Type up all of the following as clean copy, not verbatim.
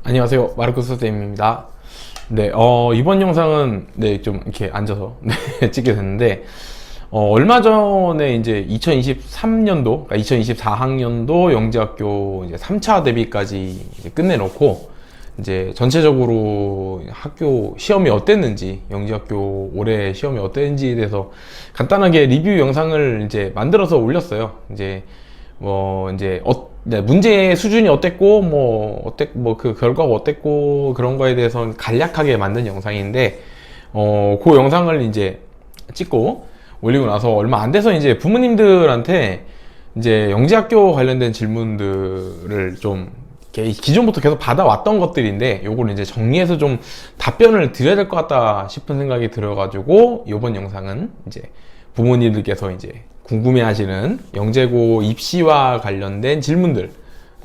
안녕하세요. 마르코스 쌤입니다. 네, 이번 영상은 좀 이렇게 앉아서 찍게 됐는데, 얼마 전에 이제 2023년도, 그러니까 2024학년도 영재학교 이제 3차 대비까지 이제 끝내놓고, 이제 전체적으로 학교 시험이 어땠는지, 영재학교 올해 시험이 어땠는지에 대해서 간단하게 리뷰 영상을 이제 만들어서 올렸어요. 이제 문제 수준이 어땠고, 그 결과가 어땠고, 그런 거에 대해서 간략하게 만든 영상인데, 그 영상을 이제 찍고 올리고 나서 얼마 안 돼서 이제 부모님들한테 이제 영재학교 관련된 질문들을 좀 기존부터 계속 받아왔던 것들인데, 요걸 이제 정리해서 좀 답변을 드려야 될 것 같다 싶은 생각이 들어가지고, 요번 영상은 이제 부모님들께서 이제 궁금해하시는 영재고 입시와 관련된 질문들,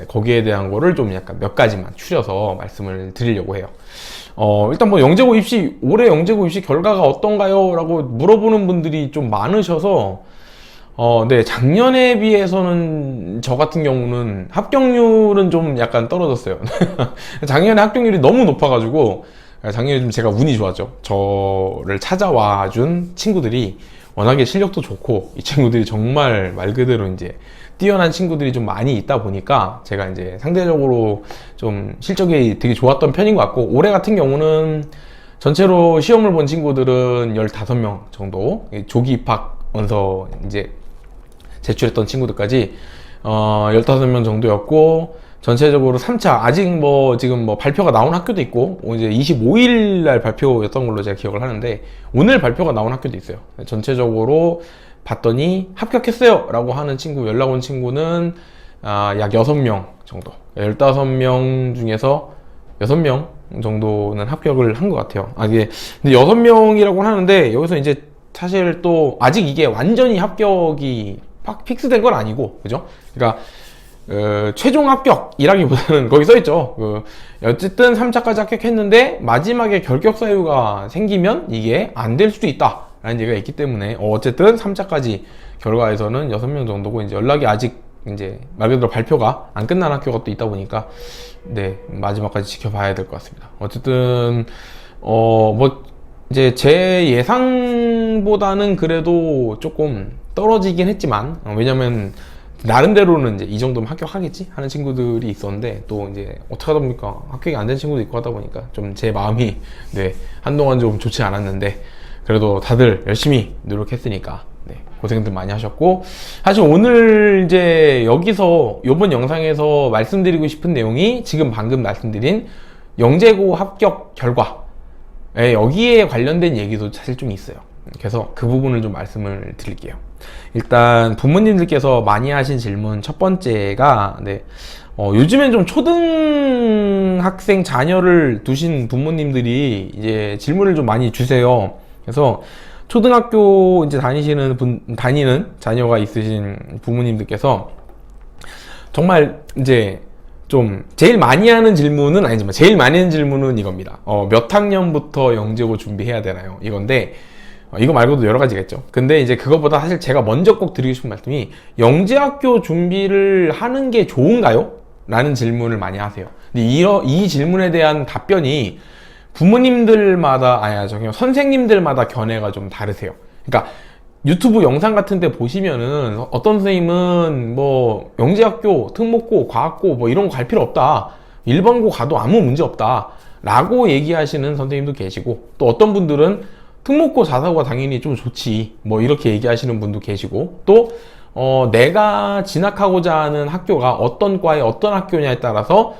거기에 대한 거를 좀 약간 몇 가지만 추려서 말씀을 드리려고 해요. 일단 뭐 영재고 입시, 올해 영재고 입시 결과가 어떤가요? 라고 물어보는 분들이 좀 많으셔서, 네, 작년에 비해서는 저 같은 경우는 합격률은 좀 약간 떨어졌어요. 작년에 합격률이 너무 높아가지고, 작년에 좀 제가 운이 좋았죠. 저를 찾아와 준 친구들이 워낙에 실력도 좋고, 이 친구들이 정말 말 그대로 이제 뛰어난 친구들이 좀 많이 있다 보니까 제가 이제 상대적으로 좀 실적이 되게 좋았던 편인 것 같고, 올해 같은 경우는 전체로 시험을 본 친구들은 15명 정도, 조기 입학 원서 이제 제출했던 친구들까지 15명 정도였고, 전체적으로 3차, 아직 지금 발표가 나온 학교도 있고, 이제 25일 날 발표였던 걸로 제가 기억을 하는데, 오늘 발표가 나온 학교도 있어요. 전체적으로 봤더니 합격했어요! 라고 하는 친구, 연락 온 친구는 약 6명 정도. 15명 중에서 6명 정도는 합격을 한 것 같아요. 근데 6명이라고 하는데, 여기서 이제 사실 또 아직 이게 완전히 합격이 픽스된 건 아니고, 그죠? 그러니까 최종 합격이라기보다는 거기 써있죠. 어쨌든 3차까지 합격했는데 마지막에 결격 사유가 생기면 이게 안 될 수도 있다 라는 얘기가 있기 때문에, 어쨌든 3차까지 결과에서는 6명 정도고, 이제 연락이 아직 이제 말 그대로 발표가 안 끝난 학교가 또 있다 보니까, 네, 마지막까지 지켜봐야 될 것 같습니다. 어쨌든 이제 제 예상보다는 그래도 조금 떨어지긴 했지만, 왜냐면 나름대로는 이제 이 정도면 합격하겠지 하는 친구들이 있었는데, 또 이제 어떻게 하다 보니까 합격이 안 된 친구도 있고 하다 보니까 좀 제 마음이, 네, 한동안 좀 좋지 않았는데, 그래도 다들 열심히 노력했으니까, 네, 고생들 많이 하셨고, 사실 오늘 이제 여기서 이번 영상에서 말씀드리고 싶은 내용이 지금 방금 말씀드린 영재고 합격 결과, 여기에 관련된 얘기도 사실 좀 있어요. 그래서 그 부분을 좀 말씀을 드릴게요. 일단 부모님들께서 많이 하신 질문 첫 번째가, 네, 요즘엔 좀 초등학생 자녀를 두신 부모님들이 이제 질문을 좀 많이 주세요. 그래서 초등학교 이제 다니는 자녀가 있으신 부모님들께서 정말 이제 좀 제일 많이 하는 질문은 아니지만, 제일 많이 하는 질문은 이겁니다. 몇 학년부터 영재고 준비해야 되나요? 이건데, 이거 말고도 여러 가지가 있죠. 근데 이제 그거보다 사실 제가 먼저 꼭 드리고 싶은 말씀이, 영재학교 준비를 하는 게 좋은가요? 라는 질문을 많이 하세요. 근데 이 질문에 대한 답변이 부모님들마다, 선생님들마다 견해가 좀 다르세요. 그러니까 유튜브 영상 같은 데 보시면은 어떤 선생님은 영재학교, 특목고, 과학고 이런 거 갈 필요 없다, 일반고 가도 아무 문제 없다 라고 얘기하시는 선생님도 계시고, 또 어떤 분들은 특목고 자사고가 당연히 좀 좋지 이렇게 얘기하시는 분도 계시고, 또 내가 진학하고자 하는 학교가 어떤 과에 어떤 학교냐에 따라서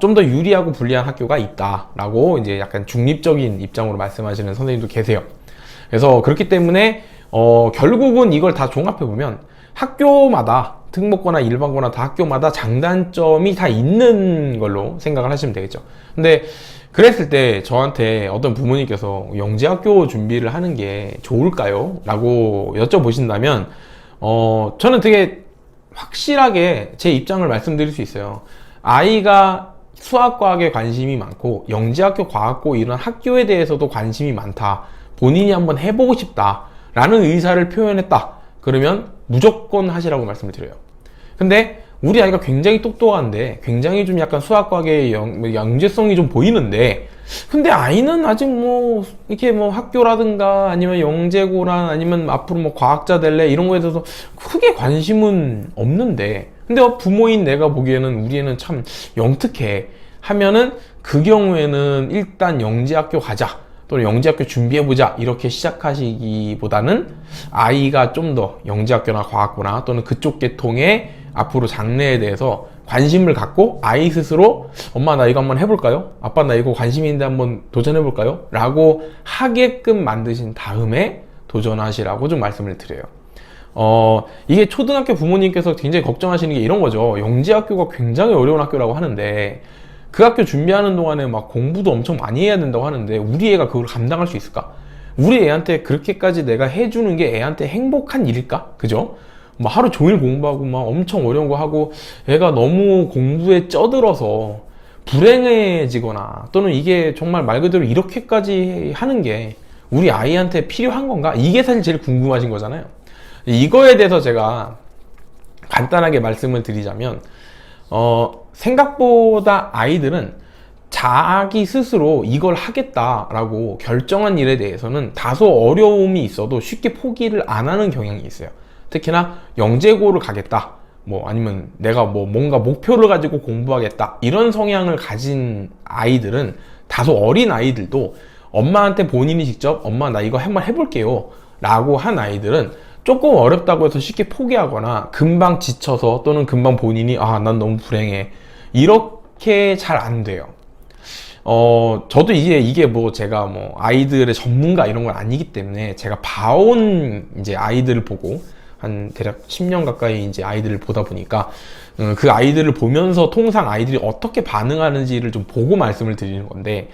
좀 더 유리하고 불리한 학교가 있다 라고 이제 약간 중립적인 입장으로 말씀하시는 선생님도 계세요. 그래서 그렇기 때문에 결국은 이걸 다 종합해보면 학교마다, 특목고나 일반고나 다 학교마다 장단점이 다 있는 걸로 생각을 하시면 되겠죠. 근데 그랬을 때 저한테 어떤 부모님께서 영재학교 준비를 하는 게 좋을까요? 라고 여쭤보신다면, 저는 되게 확실하게 제 입장을 말씀드릴 수 있어요. 아이가 수학과학에 관심이 많고 영재학교, 과학고 이런 학교에 대해서도 관심이 많다, 본인이 한번 해보고 싶다 라는 의사를 표현했다, 그러면 무조건 하시라고 말씀을 드려요. 근데 우리 아이가 굉장히 똑똑한데 굉장히 좀 약간 수학과의 영재성이 좀 보이는데 근데 아이는 아직 뭐 이렇게 뭐 학교라든가 아니면 영재고나 아니면 앞으로 뭐 과학자 될래 이런 거에 대해서 크게 관심은 없는데 근데 부모인 내가 보기에는 우리 애는 참 영특해 하면은 그 경우에는 일단 영재학교 가자 또는 영재학교 준비해보자 이렇게 시작하시기보다는 아이가 좀 더 영재학교나 과학고나 또는 그쪽 계통의 앞으로 장래에 대해서 관심을 갖고 아이 스스로 엄마 나 이거 한번 해볼까요? 아빠 나 이거 관심 있는데 한번 도전해볼까요? 라고 하게끔 만드신 다음에 도전하시라고 좀 말씀을 드려요. 이게 초등학교 부모님께서 굉장히 걱정하시는 게 이런 거죠. 영재학교가 굉장히 어려운 학교라고 하는데 그 학교 준비하는 동안에 막 공부도 엄청 많이 해야 된다고 하는데 우리 애가 그걸 감당할 수 있을까? 우리 애한테 그렇게까지 내가 해주는 게 애한테 행복한 일일까? 그죠? 뭐 하루 종일 공부하고 막 엄청 어려운 거 하고 애가 너무 공부에 쪄들어서 불행해지거나 또는 이게 정말 말 그대로 이렇게까지 하는 게 우리 아이한테 필요한 건가? 이게 사실 제일 궁금하신 거잖아요. 이거에 대해서 제가 간단하게 말씀을 드리자면 생각보다 아이들은 자기 스스로 이걸 하겠다라고 결정한 일에 대해서는 다소 어려움이 있어도 쉽게 포기를 안 하는 경향이 있어요. 특히나 영재고를 가겠다 뭐 아니면 내가 뭐 뭔가 목표를 가지고 공부하겠다 이런 성향을 가진 아이들은 다소 어린 아이들도 엄마한테 본인이 직접 엄마 나 이거 한번 해볼게요 라고 한 아이들은 조금 어렵다고 해서 쉽게 포기하거나 금방 지쳐서 또는 금방 본인이 아 난 너무 불행해 이렇게 잘 안 돼요. 저도 이게 뭐 제가 뭐 아이들의 전문가 이런 건 아니기 때문에 제가 봐온 이제 아이들을 보고 한 대략 10년 가까이 이제 아이들을 보다 보니까 그 아이들을 보면서 통상 아이들이 어떻게 반응하는지를 좀 보고 말씀을 드리는 건데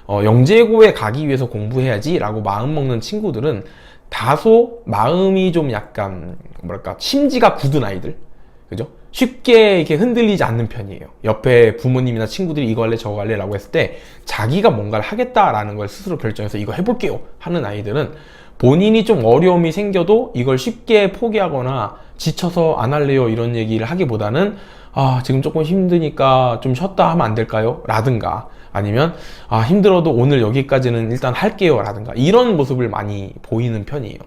영재고에 가기 위해서 공부해야지 라고 마음 먹는 친구들은 다소 마음이 좀 약간 뭐랄까 심지가 굳은 아이들 그죠? 쉽게 이렇게 흔들리지 않는 편이에요. 옆에 부모님이나 친구들이 이거 할래 저거 할래 라고 했을 때 자기가 뭔가를 하겠다라는 걸 스스로 결정해서 이거 해볼게요 하는 아이들은 본인이 좀 어려움이 생겨도 이걸 쉽게 포기하거나 지쳐서 안 할래요 이런 얘기를 하기보다는 아 지금 조금 힘드니까 좀 쉬었다 하면 안 될까요? 라든가 아니면 아 힘들어도 오늘 여기까지는 일단 할게요 라든가 이런 모습을 많이 보이는 편이에요.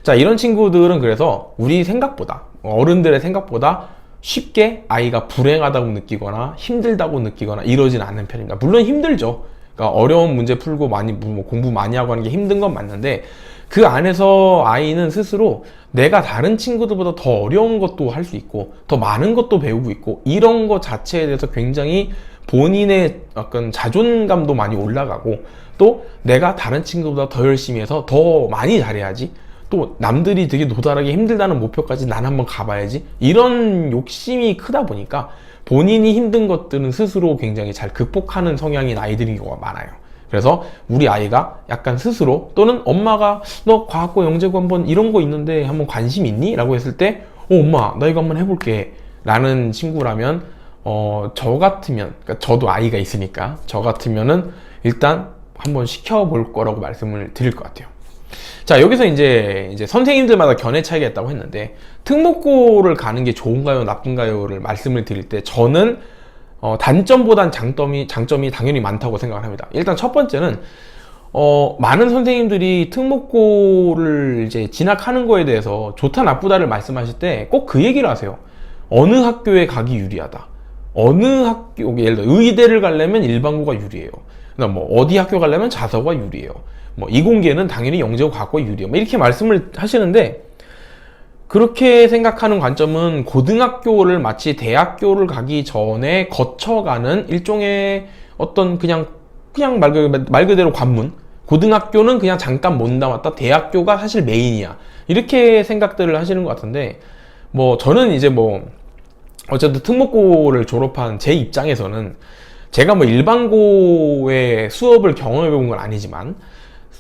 자 이런 친구들은 그래서 우리 생각보다 어른들의 생각보다 쉽게 아이가 불행하다고 느끼거나 힘들다고 느끼거나 이러진 않는 편입니다. 물론 힘들죠. 그러니까 어려운 문제 풀고 많이 뭐 공부 많이 하고 하는 게 힘든 건 맞는데 그 안에서 아이는 스스로 내가 다른 친구들보다 더 어려운 것도 할 수 있고 더 많은 것도 배우고 있고 이런 것 자체에 대해서 굉장히 본인의 약간 자존감도 많이 올라가고 또 내가 다른 친구보다 더 열심히 해서 더 많이 잘해야지 또 남들이 되게 도달하기 힘들다는 목표까지 난 한번 가봐야지 이런 욕심이 크다 보니까 본인이 힘든 것들은 스스로 굉장히 잘 극복하는 성향인 아이들인 경우가 많아요. 그래서 우리 아이가 약간 스스로 또는 엄마가 너 과학고 영재고 한번 이런 거 있는데 한번 관심 있니? 라고 했을 때 엄마 나 이거 한번 해볼게 라는 친구라면 저 같으면 그러니까 저도 아이가 있으니까 저 같으면은 일단 한번 시켜볼 거라고 말씀을 드릴 것 같아요. 자 여기서 이제 선생님들마다 견해 차이가 있다고 했는데 특목고를 가는 게 좋은가요 나쁜가요를 말씀을 드릴 때 저는 단점보단 장점이 당연히 많다고 생각을 합니다. 일단 첫 번째는 많은 선생님들이 특목고를 이제 진학하는 거에 대해서 좋다 나쁘다를 말씀하실 때 꼭 그 얘기를 하세요. 어느 학교에 가기 유리하다. 어느 학교, 예를 들어 의대를 가려면 일반고가 유리해요. 그다음 뭐 어디 학교 가려면 자서가 유리해요. 뭐 이공계는 당연히 영재고 과학고가 유리해요. 뭐 이렇게 말씀을 하시는데 그렇게 생각하는 관점은 고등학교를 마치 대학교를 가기 전에 거쳐가는 일종의 어떤 그냥 말 그대로 관문. 고등학교는 그냥 잠깐 몸담았다. 대학교가 사실 메인이야. 이렇게 생각들을 하시는 것 같은데 뭐 저는 이제 뭐 어쨌든 특목고를 졸업한 제 입장에서는 제가 뭐 일반고의 수업을 경험해 본 건 아니지만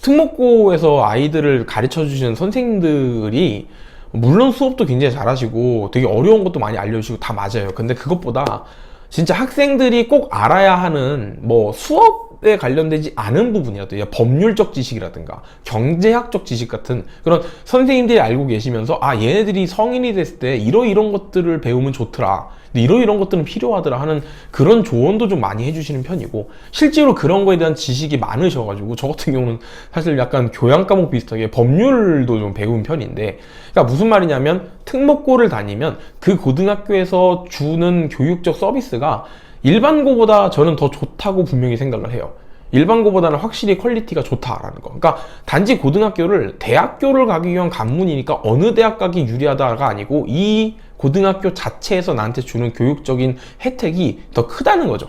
특목고에서 아이들을 가르쳐 주시는 선생님들이 물론 수업도 굉장히 잘하시고 되게 어려운 것도 많이 알려주시고 다 맞아요. 근데 그것보다 진짜 학생들이 꼭 알아야 하는 뭐 수업 그것에 관련되지 않은 부분이라도 법률적 지식이라든가 경제학적 지식 같은 그런 선생님들이 알고 계시면서 아 얘네들이 성인이 됐을 때 이런 것들을 배우면 좋더라, 근데 이런 것들은 필요하더라 하는 그런 조언도 좀 많이 해주시는 편이고, 실제로 그런 거에 대한 지식이 많으셔가지고 저 같은 경우는 사실 약간 교양 과목 비슷하게 법률도 좀 배운 편인데, 그러니까 무슨 말이냐면 특목고를 다니면 그 고등학교에서 주는 교육적 서비스가 일반고보다 저는 더 좋다고 분명히 생각을 해요. 일반고보다는 확실히 퀄리티가 좋다라는 거. 그러니까 단지 고등학교를 대학교를 가기 위한 관문이니까 어느 대학 가기 유리하다가 아니고 이 고등학교 자체에서 나한테 주는 교육적인 혜택이 더 크다는 거죠.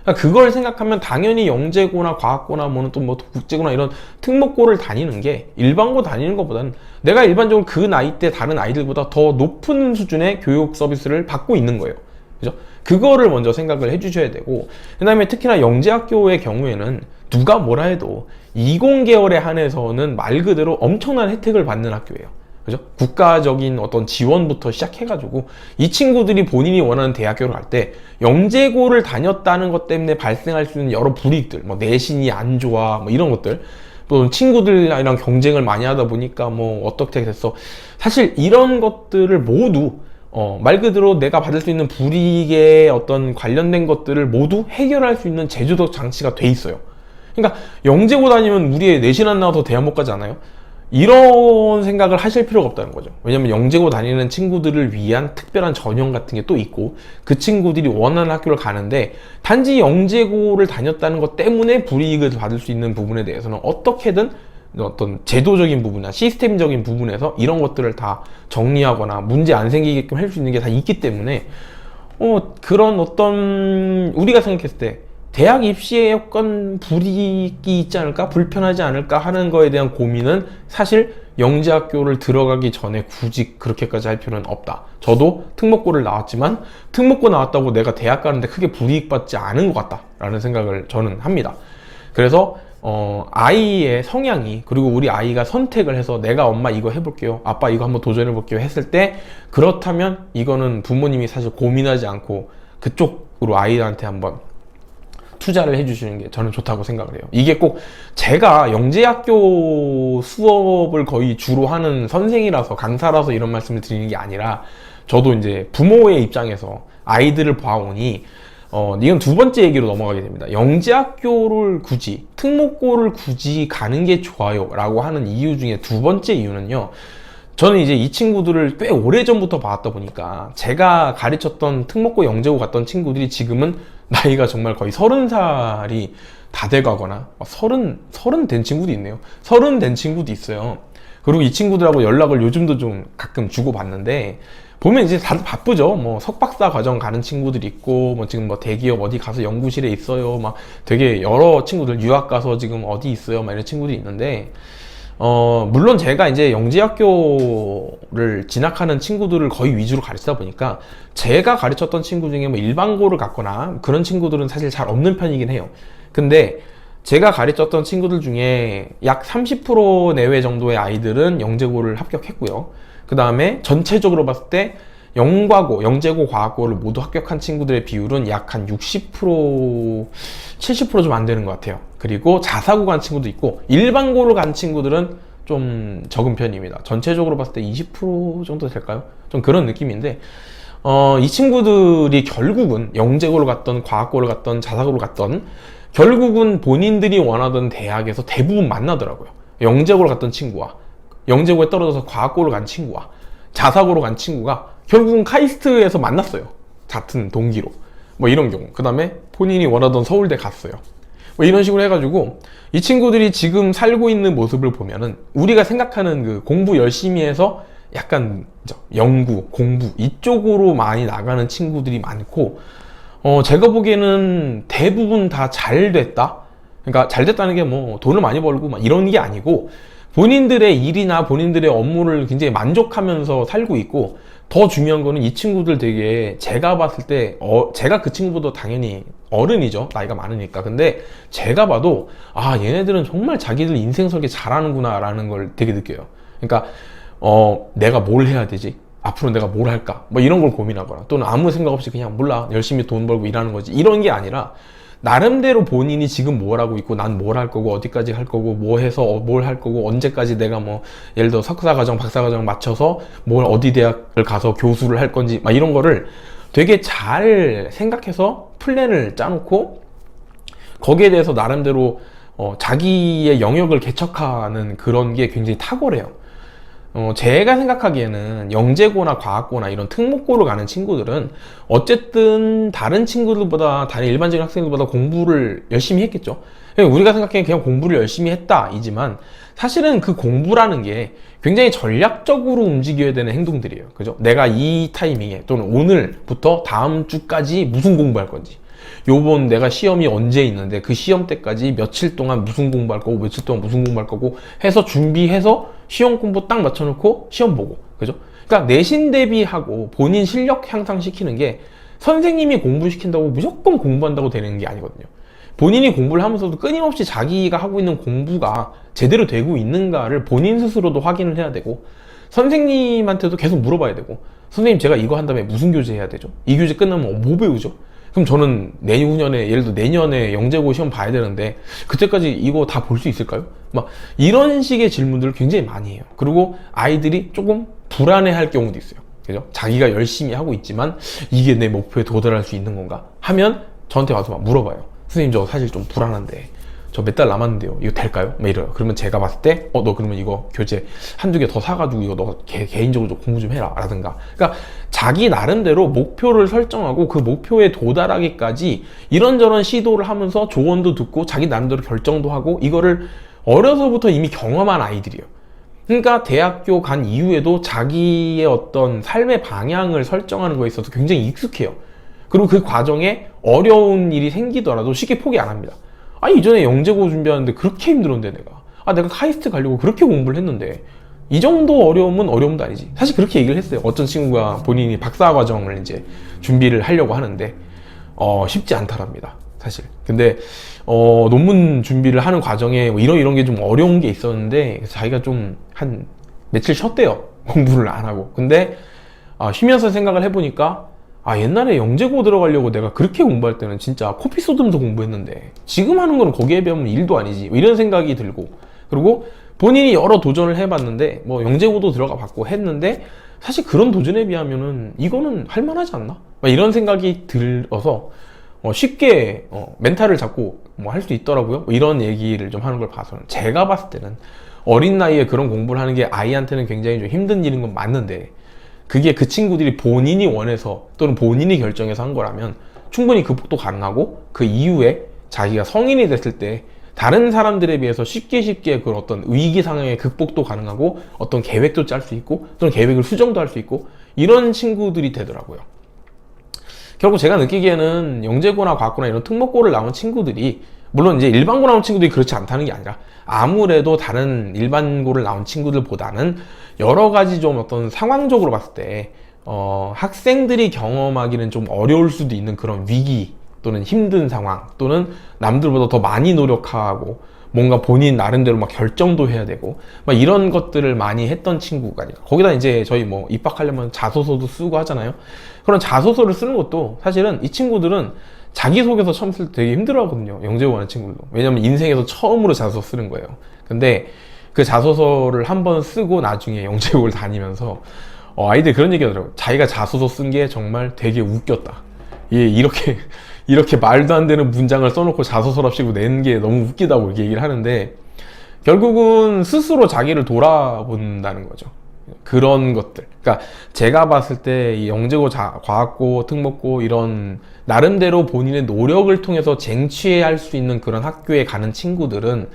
그러니까 그걸 생각하면 당연히 영재고나 과학고나 뭐는 또 뭐 국제고나 이런 특목고를 다니는 게 일반고 다니는 것보다는 내가 일반적으로 그 나이 때 다른 아이들보다 더 높은 수준의 교육 서비스를 받고 있는 거예요. 그죠? 그거를 먼저 생각을 해주셔야 되고, 그 다음에 특히나 영재학교의 경우에는 누가 뭐라 해도 20계열에 한해서는 말 그대로 엄청난 혜택을 받는 학교예요. 그죠? 국가적인 어떤 지원부터 시작해가지고 이 친구들이 본인이 원하는 대학교를 갈 때 영재고를 다녔다는 것 때문에 발생할 수 있는 여러 불이익들, 뭐 내신이 안 좋아, 뭐 이런 것들, 또 친구들이랑 경쟁을 많이 하다 보니까 뭐 어떻게 됐어, 사실 이런 것들을 모두 말 그대로 내가 받을 수 있는 불이익에 어떤 관련된 것들을 모두 해결할 수 있는 제도적 장치가 돼 있어요. 그러니까 영재고 다니면 우리의 내신 안 나와서 대학 못 가지 않아요? 이런 생각을 하실 필요가 없다는 거죠. 왜냐면 영재고 다니는 친구들을 위한 특별한 전형 같은 게 또 있고, 그 친구들이 원하는 학교를 가는데 단지 영재고를 다녔다는 것 때문에 불이익을 받을 수 있는 부분에 대해서는 어떻게든 어떤 제도적인 부분이나 시스템적인 부분에서 이런 것들을 다 정리하거나 문제 안 생기게끔 할 수 있는 게 다 있기 때문에 그런 어떤 우리가 생각했을 때 대학 입시에 약간 불이익이 있지 않을까, 불편하지 않을까 하는 거에 대한 고민은 사실 영재학교를 들어가기 전에 굳이 그렇게까지 할 필요는 없다. 저도 특목고를 나왔지만 특목고 나왔다고 내가 대학 가는데 크게 불이익 받지 않은 것 같다 라는 생각을 저는 합니다. 그래서 아이의 성향이, 그리고 우리 아이가 선택을 해서 내가 엄마 이거 해볼게요, 아빠 이거 한번 도전해볼게요 했을 때, 그렇다면 이거는 부모님이 사실 고민하지 않고 그쪽으로 아이한테 한번 투자를 해주시는 게 저는 좋다고 생각을 해요. 이게 꼭 제가 영재학교 수업을 거의 주로 하는 선생이라서, 강사라서 이런 말씀을 드리는 게 아니라, 저도 이제 부모의 입장에서 아이들을 봐오니 이건 두 번째 얘기로 넘어가게 됩니다. 영재학교를 굳이, 특목고를 굳이 가는 게 좋아요 라고 하는 이유 중에 두 번째 이유는요, 저는 이제 이 친구들을 꽤 오래전부터 봐왔다 보니까 제가 가르쳤던 특목고 영재고 갔던 친구들이 지금은 나이가 정말 거의 30살이 다 돼가거나 30 된 친구도 있네요. 30 된 친구도 있어요. 그리고 이 친구들하고 연락을 요즘도 좀 가끔 주고받는데, 보면 이제 다들 바쁘죠. 뭐 석박사 과정 가는 친구들 있고, 뭐 지금 뭐 대기업 어디 가서 연구실에 있어요, 막 되게 여러 친구들 유학 가서 지금 어디 있어요, 막 이런 친구들이 있는데, 물론 제가 이제 영재학교를 진학하는 친구들을 거의 위주로 가르치다 보니까 제가 가르쳤던 친구 중에 뭐 일반고를 갔거나 그런 친구들은 사실 잘 없는 편이긴 해요. 근데 제가 가르쳤던 친구들 중에 약 30% 내외 정도의 아이들은 영재고를 합격했고요. 그 다음에 전체적으로 봤을 때 영과고, 영재고, 과학고를 모두 합격한 친구들의 비율은 약 한 60%, 70% 좀 안 되는 것 같아요. 그리고 자사고 간 친구도 있고, 일반고를 간 친구들은 좀 적은 편입니다. 전체적으로 봤을 때 20% 정도 될까요? 좀 그런 느낌인데, 이 친구들이 결국은 영재고를 갔던, 과학고를 갔던, 자사고를 갔던, 결국은 본인들이 원하던 대학에서 대부분 만나더라고요. 영재고를 갔던 친구와, 영재고에 떨어져서 과학고를 간 친구와, 자사고로 간 친구가 결국은 카이스트에서 만났어요. 같은 동기로. 뭐 이런 경우. 그 다음에 본인이 원하던 서울대 갔어요. 뭐 이런 식으로 해가지고 이 친구들이 지금 살고 있는 모습을 보면은 우리가 생각하는 그 공부 열심히 해서 약간 연구, 공부 이쪽으로 많이 나가는 친구들이 많고, 제가 보기에는 대부분 다 잘 됐다? 그러니까 잘 됐다는 게 뭐 돈을 많이 벌고 막 이런 게 아니고, 본인들의 일이나 본인들의 업무를 굉장히 만족하면서 살고 있고, 더 중요한 거는 이 친구들 되게 제가 봤을 때 제가 그 친구보다 당연히 어른이죠, 나이가 많으니까. 근데 제가 봐도 아 얘네들은 정말 자기들 인생 설계 잘하는구나 라는 걸 되게 느껴요. 그러니까 내가 뭘 해야 되지, 앞으로 내가 뭘 할까, 뭐 이런 걸 고민하거나, 또는 아무 생각 없이 그냥 몰라 열심히 돈 벌고 일하는 거지, 이런 게 아니라 나름대로 본인이 지금 뭘 하고 있고 난 뭘 할 거고 어디까지 할 거고 뭐 해서 뭘 할 거고 언제까지 내가 뭐 예를 들어 석사과정 박사과정 맞춰서 뭘 어디 대학을 가서 교수를 할 건지 막 이런 거를 되게 잘 생각해서 플랜을 짜놓고 거기에 대해서 나름대로 자기의 영역을 개척하는 그런 게 굉장히 탁월해요. 제가 생각하기에는 영재고나 과학고나 이런 특목고로 가는 친구들은 어쨌든 다른 친구들보다, 다른 일반적인 학생들보다 공부를 열심히 했겠죠. 우리가 생각하기엔 그냥 공부를 열심히 했다 이지만 사실은 그 공부라는 게 굉장히 전략적으로 움직여야 되는 행동들이에요. 그죠? 내가 이 타이밍에 또는 오늘부터 다음 주까지 무슨 공부할 건지, 요번 내가 시험이 언제 있는데 그 시험 때까지 며칠 동안 무슨 공부할 거고 며칠 동안 무슨 공부할 거고 해서 준비해서 시험 공부 딱 맞춰놓고 시험 보고, 그죠? 그러니까 내신 대비하고 본인 실력 향상시키는 게 선생님이 공부시킨다고 무조건 공부한다고 되는 게 아니거든요. 본인이 공부를 하면서도 끊임없이 자기가 하고 있는 공부가 제대로 되고 있는가를 본인 스스로도 확인을 해야 되고, 선생님한테도 계속 물어봐야 되고, 선생님 제가 이거 한 다음에 무슨 교재 해야 되죠? 이 교재 끝나면 뭐 배우죠? 그럼 저는 내후년에, 예를 들어 내년에 영재고 시험 봐야 되는데 그때까지 이거 다 볼 수 있을까요? 막 이런 식의 질문들을 굉장히 많이 해요. 그리고 아이들이 조금 불안해할 경우도 있어요. 그죠? 자기가 열심히 하고 있지만 이게 내 목표에 도달할 수 있는 건가? 하면 저한테 와서 막 물어봐요. 선생님 저 사실 좀 불안한데 저 몇 달 남았는데요, 이거 될까요? 막 이래요. 그러면 제가 봤을 때 너 그러면 이거 교재 한두 개 더 사가지고 이거 너 개인적으로 좀 공부 좀 해라 라든가. 그러니까 자기 나름대로 목표를 설정하고 그 목표에 도달하기까지 이런저런 시도를 하면서 조언도 듣고 자기 나름대로 결정도 하고, 이거를 어려서부터 이미 경험한 아이들이에요. 그러니까 대학교 간 이후에도 자기의 어떤 삶의 방향을 설정하는 거에 있어서 굉장히 익숙해요. 그리고 그 과정에 어려운 일이 생기더라도 쉽게 포기 안 합니다. 아니 이전에 영재고 준비하는데 그렇게 힘들었는데 내가 카이스트 가려고 그렇게 공부를 했는데 이 정도 어려움은 어려움도 아니지. 사실 그렇게 얘기를 했어요. 어떤 친구가 본인이 박사과정을 이제 준비를 하려고 하는데 쉽지 않더랍니다, 사실. 근데 논문 준비를 하는 과정에 뭐 이런 게 좀 어려운 게 있었는데 자기가 좀 한 며칠 쉬었대요, 공부를 안 하고. 근데 쉬면서 생각을 해보니까 옛날에 영재고 들어가려고 내가 그렇게 공부할 때는 진짜 코피 쏟으면서 공부했는데 지금 하는 거는 거기에 비하면 일도 아니지, 이런 생각이 들고, 그리고 본인이 여러 도전을 해봤는데 뭐 영재고도 들어가 봤고 했는데 사실 그런 도전에 비하면은 이거는 할만하지 않나? 이런 생각이 들어서 쉽게 멘탈을 잡고 뭐 할 수 있더라고요. 이런 얘기를 좀 하는 걸 봐서는, 제가 봤을 때는 어린 나이에 그런 공부를 하는 게 아이한테는 굉장히 좀 힘든 일인 건 맞는데, 그게 그 친구들이 본인이 원해서 또는 본인이 결정해서 한 거라면 충분히 극복도 가능하고, 그 이후에 자기가 성인이 됐을 때 다른 사람들에 비해서 쉽게 그런 어떤 위기 상황의 극복도 가능하고 어떤 계획도 짤 수 있고 또는 계획을 수정도 할 수 있고, 이런 친구들이 되더라고요. 결국 제가 느끼기에는 영재고나 과학고나 이런 특목고를 나온 친구들이, 물론 이제 일반고 나온 친구들이 그렇지 않다는 게 아니라 아무래도 다른 일반고를 나온 친구들보다는 여러 가지 좀 어떤 상황적으로 봤을 때 학생들이 경험하기는 좀 어려울 수도 있는 그런 위기 또는 힘든 상황, 또는 남들보다 더 많이 노력하고 뭔가 본인 나름대로 막 결정도 해야 되고 막 이런 것들을 많이 했던 친구가 아니라, 거기다 이제 저희 뭐 입학하려면 자소서도 쓰고 하잖아요. 그런 자소서를 쓰는 것도 사실은 이 친구들은 자기소개서 처음 쓸 때 되게 힘들어 하거든요, 영재고 가는 친구들도. 왜냐면 인생에서 처음으로 자소서 쓰는 거예요. 근데 그 자소서를 한번 쓰고 나중에 영재고를 다니면서 아이들이 그런 얘기 하더라고요. 자기가 자소서 쓴 게 정말 되게 웃겼다. 이렇게 말도 안 되는 문장을 써놓고 자소서랍시고 낸 게 너무 웃기다고 이렇게 얘기를 하는데, 결국은 스스로 자기를 돌아본다는 거죠. 그런 것들. 그러니까 제가 봤을 때 이 영재고, 과학고, 특목고 이런 나름대로 본인의 노력을 통해서 쟁취할 수 있는 그런 학교에 가는 친구들은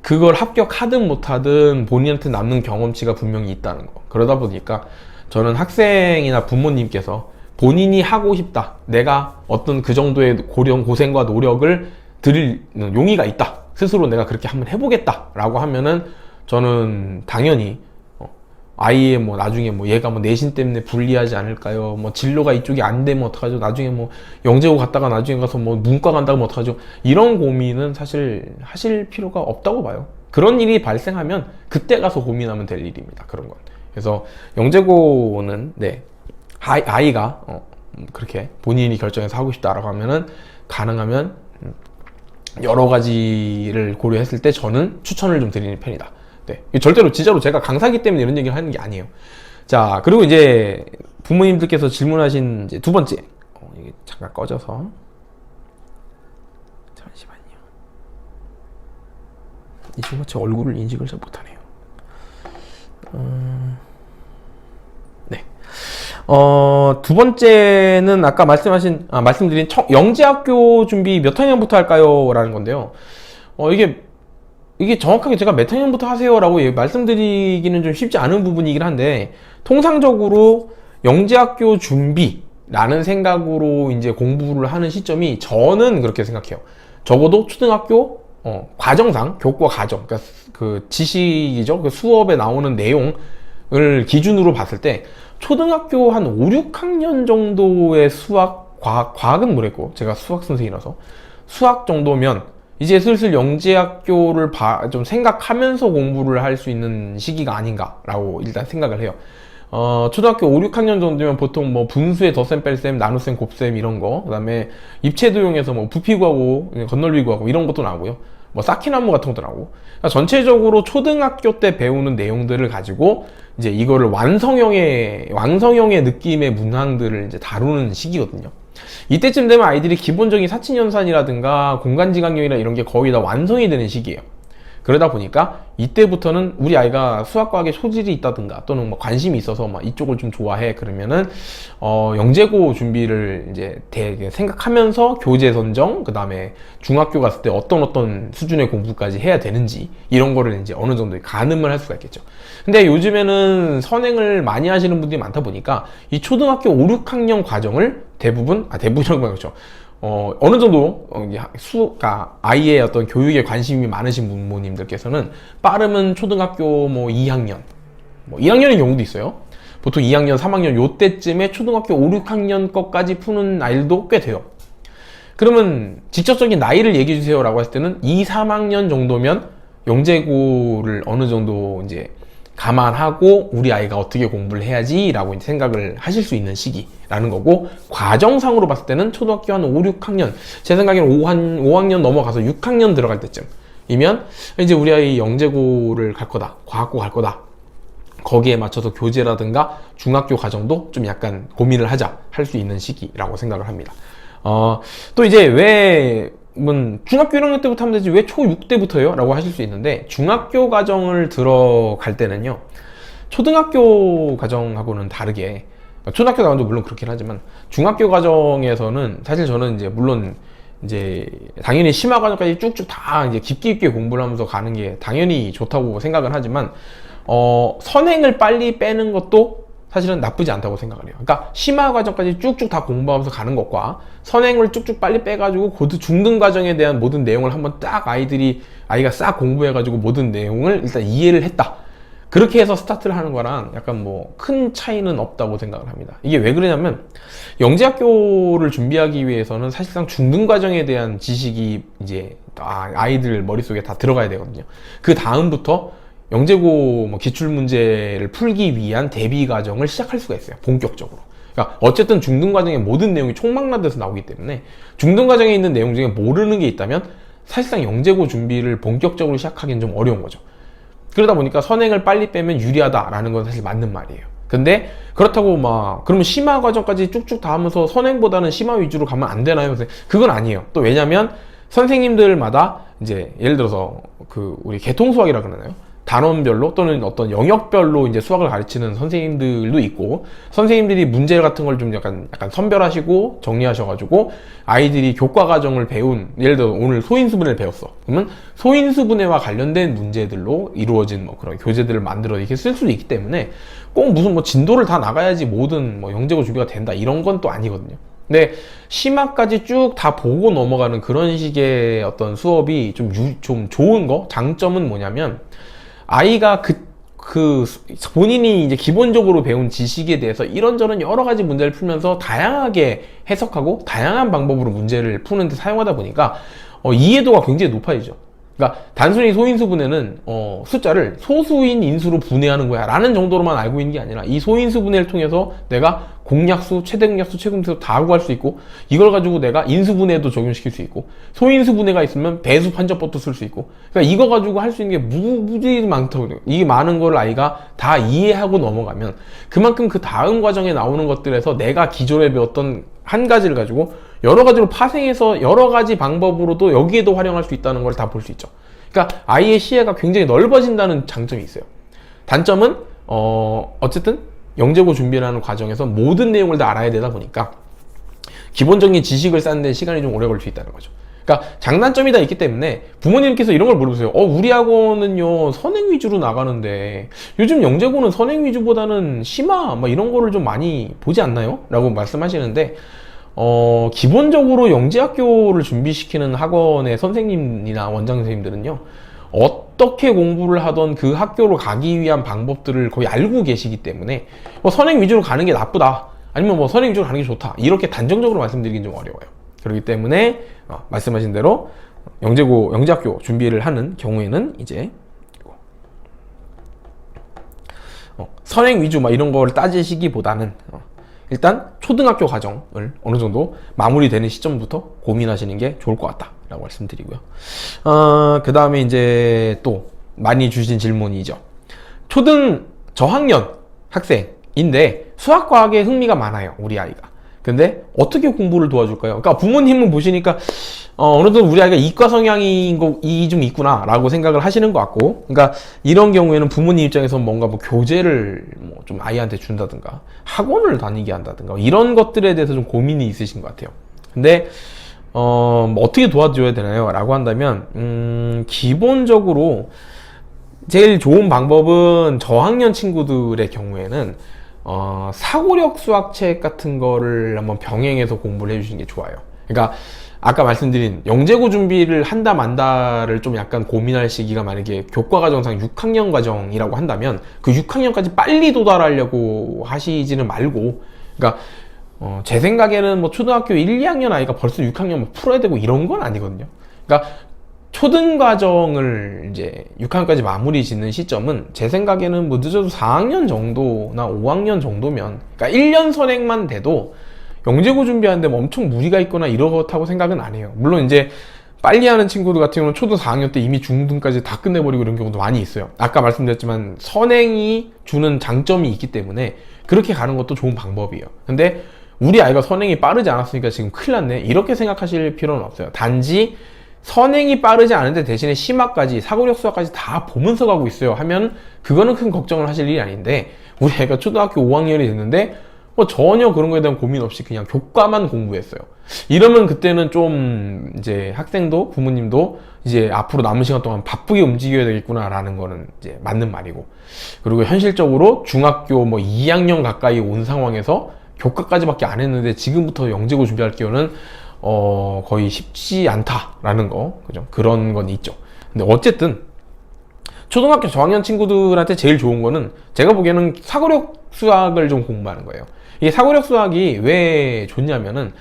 그걸 합격하든 못하든 본인한테 남는 경험치가 분명히 있다는 거. 그러다 보니까 저는 학생이나 부모님께서 본인이 하고 싶다, 내가 어떤 그 정도의 고생과 노력을 들일 용의가 있다, 스스로 내가 그렇게 한번 해보겠다 라고 하면은 저는 당연히 아이의 뭐 나중에 뭐 얘가 뭐 내신 때문에 불리하지 않을까요? 뭐 진로가 이쪽이 안 되면 어떡하죠? 나중에 뭐 영재고 갔다가 나중에 가서 뭐 문과 간다면 어떡하죠? 이런 고민은 사실 하실 필요가 없다고 봐요. 그런 일이 발생하면 그때 가서 고민하면 될 일입니다, 그런 건. 그래서 영재고는 아이가 그렇게 본인이 결정해서 하고 싶다라고 하면은 가능하면 여러 가지를 고려했을 때 저는 추천을 좀 드리는 편이다. 네. 절대로 진짜로 제가 강사기 때문에 이런 얘기를 하는 게 아니에요. 자, 그리고 이제 부모님들께서 질문하신 이제 두 번째. 이게 잠깐 꺼져서. 잠시만요. 이 친구가 제 얼굴을 인식을 잘 못하네요. 네. 두 번째는 아까 말씀드린 영재학교 준비 몇 학년부터 할까요? 라는 건데요. 이게 정확하게 제가 몇 학년부터 하세요? 라고 말씀드리기는 좀 쉽지 않은 부분이긴 한데, 통상적으로 영재학교 준비라는 생각으로 이제 공부를 하는 시점이 저는 그렇게 생각해요. 적어도 초등학교, 과정상, 교과 과정, 그러니까 그 지식이죠. 그 수업에 나오는 내용을 기준으로 봤을 때, 초등학교 한 5, 6학년 정도의 수학, 과학은 모르겠고, 제가 수학 선생이라서, 수학 정도면, 이제 슬슬 영재학교를 좀 생각하면서 공부를 할 수 있는 시기가 아닌가라고 일단 생각을 해요. 초등학교 5, 6학년 정도면 보통 뭐 분수의 덧셈, 뺄셈, 나눗셈, 곱셈 이런 거, 그 다음에 입체도용에서 뭐 부피구하고 건널비구하고 이런 것도 나오고요. 뭐 쌓기나무 같은 것도 나오고. 그러니까 전체적으로 초등학교 때 배우는 내용들을 가지고 이제 이거를 완성형의 느낌의 문항들을 이제 다루는 시기거든요. 이때쯤 되면 아이들이 기본적인 사친연산이라든가 공간지각력이나 이런 게 거의 다 완성이 되는 시기예요. 그러다 보니까 이때부터는 우리 아이가 수학과학에 소질이 있다든가 또는 뭐 관심이 있어서 막 이쪽을 좀 좋아해 그러면은 영재고 준비를 이제 생각하면서 교재 선정, 그 다음에 중학교 갔을 때 어떤 수준의 공부까지 해야 되는지 이런 거를 이제 어느 정도 가늠을 할 수가 있겠죠. 근데 요즘에는 선행을 많이 하시는 분들이 많다 보니까 이 초등학교 5, 6학년 과정을 대부분이라고 그렇죠. 어느 정도, 아이의 어떤 교육에 관심이 많으신 부모님들께서는 빠르면 초등학교 뭐 2학년, 뭐 1학년인 경우도 있어요. 보통 2학년, 3학년 요때쯤에 초등학교 5, 6학년 것까지 푸는 아이들도 꽤 돼요. 그러면 직접적인 나이를 얘기해 주세요 라고 했을 때는 2, 3학년 정도면 영재고를 어느 정도 이제 감안하고 우리 아이가 어떻게 공부를 해야지 라고 생각을 하실 수 있는 시기라는 거고, 과정상으로 봤을 때는 초등학교 한 5, 6학년, 제 생각에는 5학년 넘어가서 6학년 들어갈 때쯤이면 이제 우리 아이 영재고를 갈 거다, 과학고 갈 거다, 거기에 맞춰서 교재라든가 중학교 과정도 좀 약간 고민을 하자 할 수 있는 시기라고 생각을 합니다. 또 이제 중학교 1학년 때부터 하면 되지 왜 초 6때부터요? 라고 하실 수 있는데, 중학교 과정을 들어갈 때는요, 초등학교 과정하고는 다르게, 초등학교 과정도 물론 그렇긴 하지만 중학교 과정에서는 사실 저는 이제 물론 이제 당연히 심화 과정까지 쭉쭉 다 이제 깊게 있게 공부를 하면서 가는 게 당연히 좋다고 생각을 하지만 선행을 빨리 빼는 것도 사실은 나쁘지 않다고 생각을 해요. 그러니까 심화 과정까지 쭉쭉 다 공부하면서 가는 것과 선행을 쭉쭉 빨리 빼가지고 중등 과정에 대한 모든 내용을 한번 딱 아이가 싹 공부해가지고 모든 내용을 일단 이해를 했다, 그렇게 해서 스타트를 하는 거랑 약간 뭐 큰 차이는 없다고 생각을 합니다. 이게 왜 그러냐면 영재학교를 준비하기 위해서는 사실상 중등 과정에 대한 지식이 이제 아이들 머릿속에 다 들어가야 되거든요. 그 다음부터 영재고 기출문제를 풀기 위한 대비 과정을 시작할 수가 있어요, 본격적으로. 그러니까 어쨌든 중등 과정의 모든 내용이 총망라돼서 나오기 때문에 중등 과정에 있는 내용 중에 모르는 게 있다면 사실상 영재고 준비를 본격적으로 시작하기는 좀 어려운 거죠. 그러다 보니까 선행을 빨리 빼면 유리하다라는 건 사실 맞는 말이에요. 근데 그렇다고 그러면 심화 과정까지 쭉쭉 다 하면서 선행보다는 심화 위주로 가면 안 되나요? 그건 아니에요. 또 왜냐면 선생님들마다 이제 예를 들어서 우리 개통수학이라 그러나요? 단원별로 또는 어떤 영역별로 이제 수학을 가르치는 선생님들도 있고, 선생님들이 문제 같은 걸 좀 약간 선별하시고 정리하셔가지고 아이들이 교과 과정을 예를 들어 오늘 소인수분해를 배웠어. 그러면 소인수분해와 관련된 문제들로 이루어진 그런 교재들을 만들어 이렇게 쓸 수도 있기 때문에 꼭 무슨 진도를 다 나가야지 모든 영재고 준비가 된다 이런 건 또 아니거든요. 근데 심화까지 쭉 다 보고 넘어가는 그런 식의 어떤 수업이 좀 좋은 장점은 뭐냐면, 아이가 본인이 이제 기본적으로 배운 지식에 대해서 이런저런 여러 가지 문제를 풀면서 다양하게 해석하고 다양한 방법으로 문제를 푸는데 사용하다 보니까 이해도가 굉장히 높아지죠. 그러니까 단순히 소인수 분해는 숫자를 소수인 인수로 분해하는 거야 라는 정도로만 알고 있는 게 아니라 이 소인수 분해를 통해서 내가 공약수, 최대 공약수, 최공수 다 구할 수 있고 이걸 가지고 내가 인수 분해도 적용시킬 수 있고 소인수 분해가 있으면 배수 판정법도 쓸 수 있고 그러니까 이거 가지고 할 수 있는 게 무지 많다고. 이게 많은 걸 아이가 다 이해하고 넘어가면 그만큼 그 다음 과정에 나오는 것들에서 내가 기존에 배웠던 한 가지를 가지고 여러 가지로 파생해서 여러 가지 방법으로도 여기에도 활용할 수 있다는 걸 다 볼 수 있죠. 그러니까 아이의 시야가 굉장히 넓어진다는 장점이 있어요. 단점은 어쨌든 영재고 준비를 하는 과정에서 모든 내용을 다 알아야 되다 보니까 기본적인 지식을 쌓는 데 시간이 좀 오래 걸릴 수 있다는 거죠. 그러니까 장단점이 다 있기 때문에 부모님께서 이런 걸 물어보세요. 우리 학원은요 선행 위주로 나가는데 요즘 영재고는 선행 위주보다는 심화 막 이런 거를 좀 많이 보지 않나요? 라고 말씀하시는데 기본적으로 영재학교를 준비시키는 학원의 선생님이나 원장 선생님들은요 어떻게 공부를 하던 그 학교로 가기 위한 방법들을 거의 알고 계시기 때문에 선행 위주로 가는 게 나쁘다 아니면 선행 위주로 가는 게 좋다 이렇게 단정적으로 말씀드리긴 좀 어려워요. 그렇기 때문에 말씀하신 대로 영재학교 준비를 하는 경우에는 이제 선행 위주 막 이런 걸 따지시기보다는 일단 초등학교 과정을 어느 정도 마무리되는 시점부터 고민하시는 게 좋을 것 같다 라고 말씀드리고요. 그 다음에 이제 또 많이 주신 질문이죠. 초등 저학년 학생인데 수학과학에 흥미가 많아요 우리 아이가. 근데 어떻게 공부를 도와줄까요? 그러니까 부모님은 보시니까 어느 정도 우리 아이가 이과 성향이 좀 있구나 라고 생각을 하시는 것 같고, 그러니까 이런 경우에는 부모님 입장에서 뭔가 교재를 좀 아이한테 준다든가 학원을 다니게 한다든가 이런 것들에 대해서 좀 고민이 있으신 것 같아요. 근데 어떻게 도와줘야 되나요? 라고 한다면 기본적으로 제일 좋은 방법은 저학년 친구들의 경우에는 사고력 수학책 같은 거를 한번 병행해서 공부를 해주시는 게 좋아요. 그러니까 아까 말씀드린 영재고 준비를 한다 만다를 좀 약간 고민할 시기가 만약에 교과과정상 6학년 과정이라고 한다면 그 6학년까지 빨리 도달하려고 하시지는 말고, 그러니까 제 생각에는 초등학교 1, 2학년 아이가 벌써 6학년 풀어야 되고 이런 건 아니거든요. 그러니까 초등 과정을 이제 6학년까지 마무리 짓는 시점은 제 생각에는 늦어도 4학년 정도나 5학년 정도면, 그러니까 1년 선행만 돼도 영재고 준비하는데 엄청 무리가 있거나 이렇다고 생각은 안 해요. 물론 이제 빨리 하는 친구들 같은 경우는 초등 4학년 때 이미 중등까지 다 끝내버리고 이런 경우도 많이 있어요. 아까 말씀드렸지만 선행이 주는 장점이 있기 때문에 그렇게 가는 것도 좋은 방법이에요. 근데 우리 아이가 선행이 빠르지 않았으니까 지금 큰일 났네 이렇게 생각하실 필요는 없어요. 단지 선행이 빠르지 않은데 대신에 심화까지 사고력 수학까지 다 보면서 가고 있어요 하면 그거는 큰 걱정을 하실 일이 아닌데, 우리 애가 초등학교 5학년이 됐는데 전혀 그런 거에 대한 고민 없이 그냥 교과만 공부했어요. 이러면 그때는 좀 이제 학생도 부모님도 이제 앞으로 남은 시간 동안 바쁘게 움직여야 되겠구나 라는 거는 이제 맞는 말이고, 그리고 현실적으로 중학교 2학년 가까이 온 상황에서 교과까지밖에 안 했는데 지금부터 영재고 준비할 경우는 거의 쉽지 않다라는 거, 그죠? 그런 건 있죠. 근데 어쨌든 초등학교 저학년 친구들한테 제일 좋은 거는 제가 보기에는 사고력 수학을 좀 공부하는 거예요. 이게 사고력 수학이 왜 좋냐면은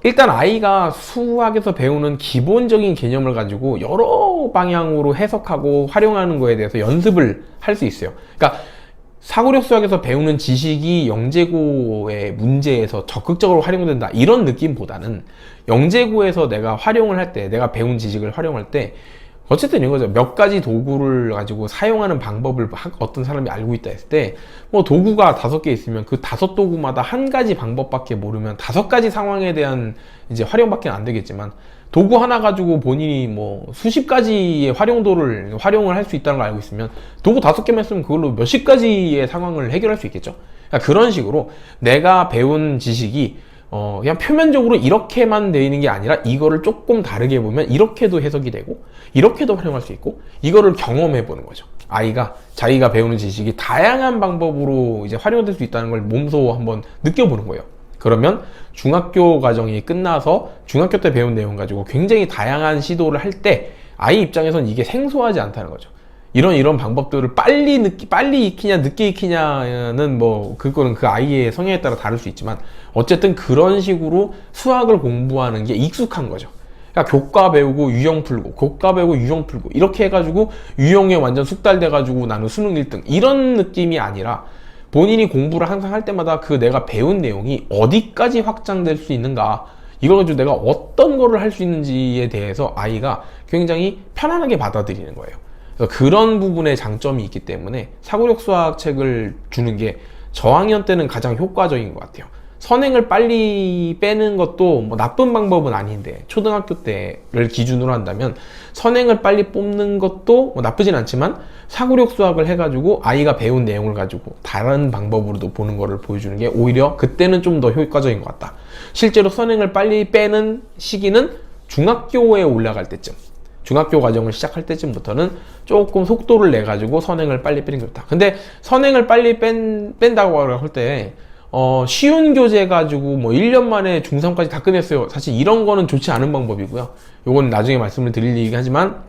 일단 아이가 수학에서 배우는 기본적인 개념을 가지고 여러 방향으로 해석하고 활용하는 거에 대해서 연습을 할 수 있어요. 그러니까 사고력 수학에서 배우는 지식이 영재고의 문제에서 적극적으로 활용된다 이런 느낌보다는 영재고에서 내가 활용을 할 때, 내가 배운 지식을 활용할 때 어쨌든 이거죠. 몇 가지 도구를 가지고 사용하는 방법을 어떤 사람이 알고 있다 했을 때 도구가 5개 있으면 그 5도구마다 한 가지 방법밖에 모르면 5가지 상황에 대한 이제 활용밖에 안 되겠지만, 도구 하나 가지고 본인이 수십 가지의 활용을 할 수 있다는 걸 알고 있으면 도구 5개만 쓰면 그걸로 몇십 가지의 상황을 해결할 수 있겠죠. 그러니까 그런 식으로 내가 배운 지식이 그냥 표면적으로 이렇게만 되어 있는 게 아니라 이거를 조금 다르게 보면 이렇게도 해석이 되고 이렇게도 활용할 수 있고, 이거를 경험해 보는 거죠. 아이가 자기가 배우는 지식이 다양한 방법으로 이제 활용될 수 있다는 걸 몸소 한번 느껴보는 거예요. 그러면 중학교 과정이 끝나서 중학교 때 배운 내용 가지고 굉장히 다양한 시도를 할 때 아이 입장에선 이게 생소하지 않다는 거죠. 이런 방법들을 빨리 익히냐 늦게 익히냐는 그거는 그 아이의 성향에 따라 다를 수 있지만 어쨌든 그런 식으로 수학을 공부하는 게 익숙한 거죠. 그러니까 교과 배우고 유형 풀고 교과 배우고 유형 풀고 이렇게 해가지고 유형에 완전 숙달돼가지고 나는 수능 1등 이런 느낌이 아니라 본인이 공부를 항상 할 때마다 그 내가 배운 내용이 어디까지 확장될 수 있는가, 이걸 가지고 내가 어떤 거를 할 수 있는지에 대해서 아이가 굉장히 편안하게 받아들이는 거예요. 그래서 그런 부분에 장점이 있기 때문에 사고력 수학 책을 주는 게 저학년 때는 가장 효과적인 것 같아요. 선행을 빨리 빼는 것도 뭐 나쁜 방법은 아닌데, 초등학교 때를 기준으로 한다면 선행을 빨리 뽑는 것도 뭐 나쁘진 않지만 사고력 수학을 해가지고 아이가 배운 내용을 가지고 다른 방법으로도 보는 거를 보여주는 게 오히려 그때는 좀 더 효과적인 것 같다. 실제로 선행을 빨리 빼는 시기는 중학교에 올라갈 때쯤, 중학교 과정을 시작할 때쯤부터는 조금 속도를 내 가지고 선행을 빨리 빼는 게 좋다. 근데 선행을 빨리 뺀다고 할 때 쉬운 교재 가지고 뭐 1년 만에 중3까지 다 끝냈어요. 사실 이런 거는 좋지 않은 방법이고요. 요건 나중에 말씀을 드릴 얘기긴 하지만,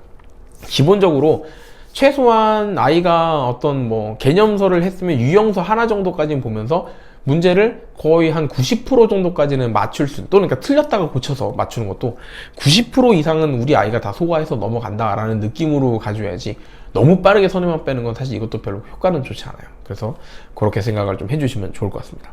기본적으로 최소한 아이가 어떤 뭐 개념서를 했으면 유형서 하나 정도까지는 보면서 문제를 거의 한 90% 정도까지는 맞출 수, 또는 그러니까 틀렸다가 고쳐서 맞추는 것도 90% 이상은 우리 아이가 다 소화해서 넘어간다라는 느낌으로 가져야지, 너무 빠르게 선행만 빼는 건 사실 이것도 별로 효과는 좋지 않아요. 그래서 그렇게 생각을 좀 해주시면 좋을 것 같습니다.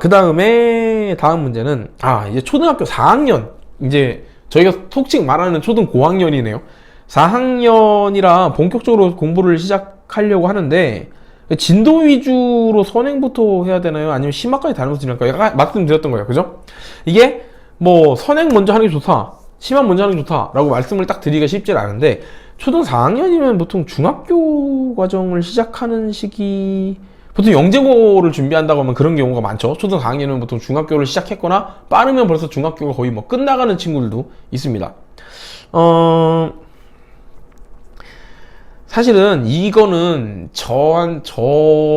그 다음에 다음 문제는 이제 초등학교 4학년, 이제 저희가 속칭 말하는 초등 고학년이네요. 4학년이라 본격적으로 공부를 시작하려고 하는데, 진도 위주로 선행부터 해야 되나요? 아니면 심화까지 다니면서 진행할까요? 약간 말씀드렸던 거예요. 그죠? 이게 뭐 선행 먼저 하는 게 좋다, 심화 먼저 하는 게 좋다 라고 말씀을 딱 드리기가 쉽지 않은데, 초등 4학년이면 보통 중학교 과정을 시작하는 시기, 보통 영재고를 준비한다고 하면 그런 경우가 많죠. 초등 4학년은 보통 중학교를 시작했거나 빠르면 벌써 중학교가 거의 뭐 끝나가는 친구들도 있습니다. 사실은 이거는 저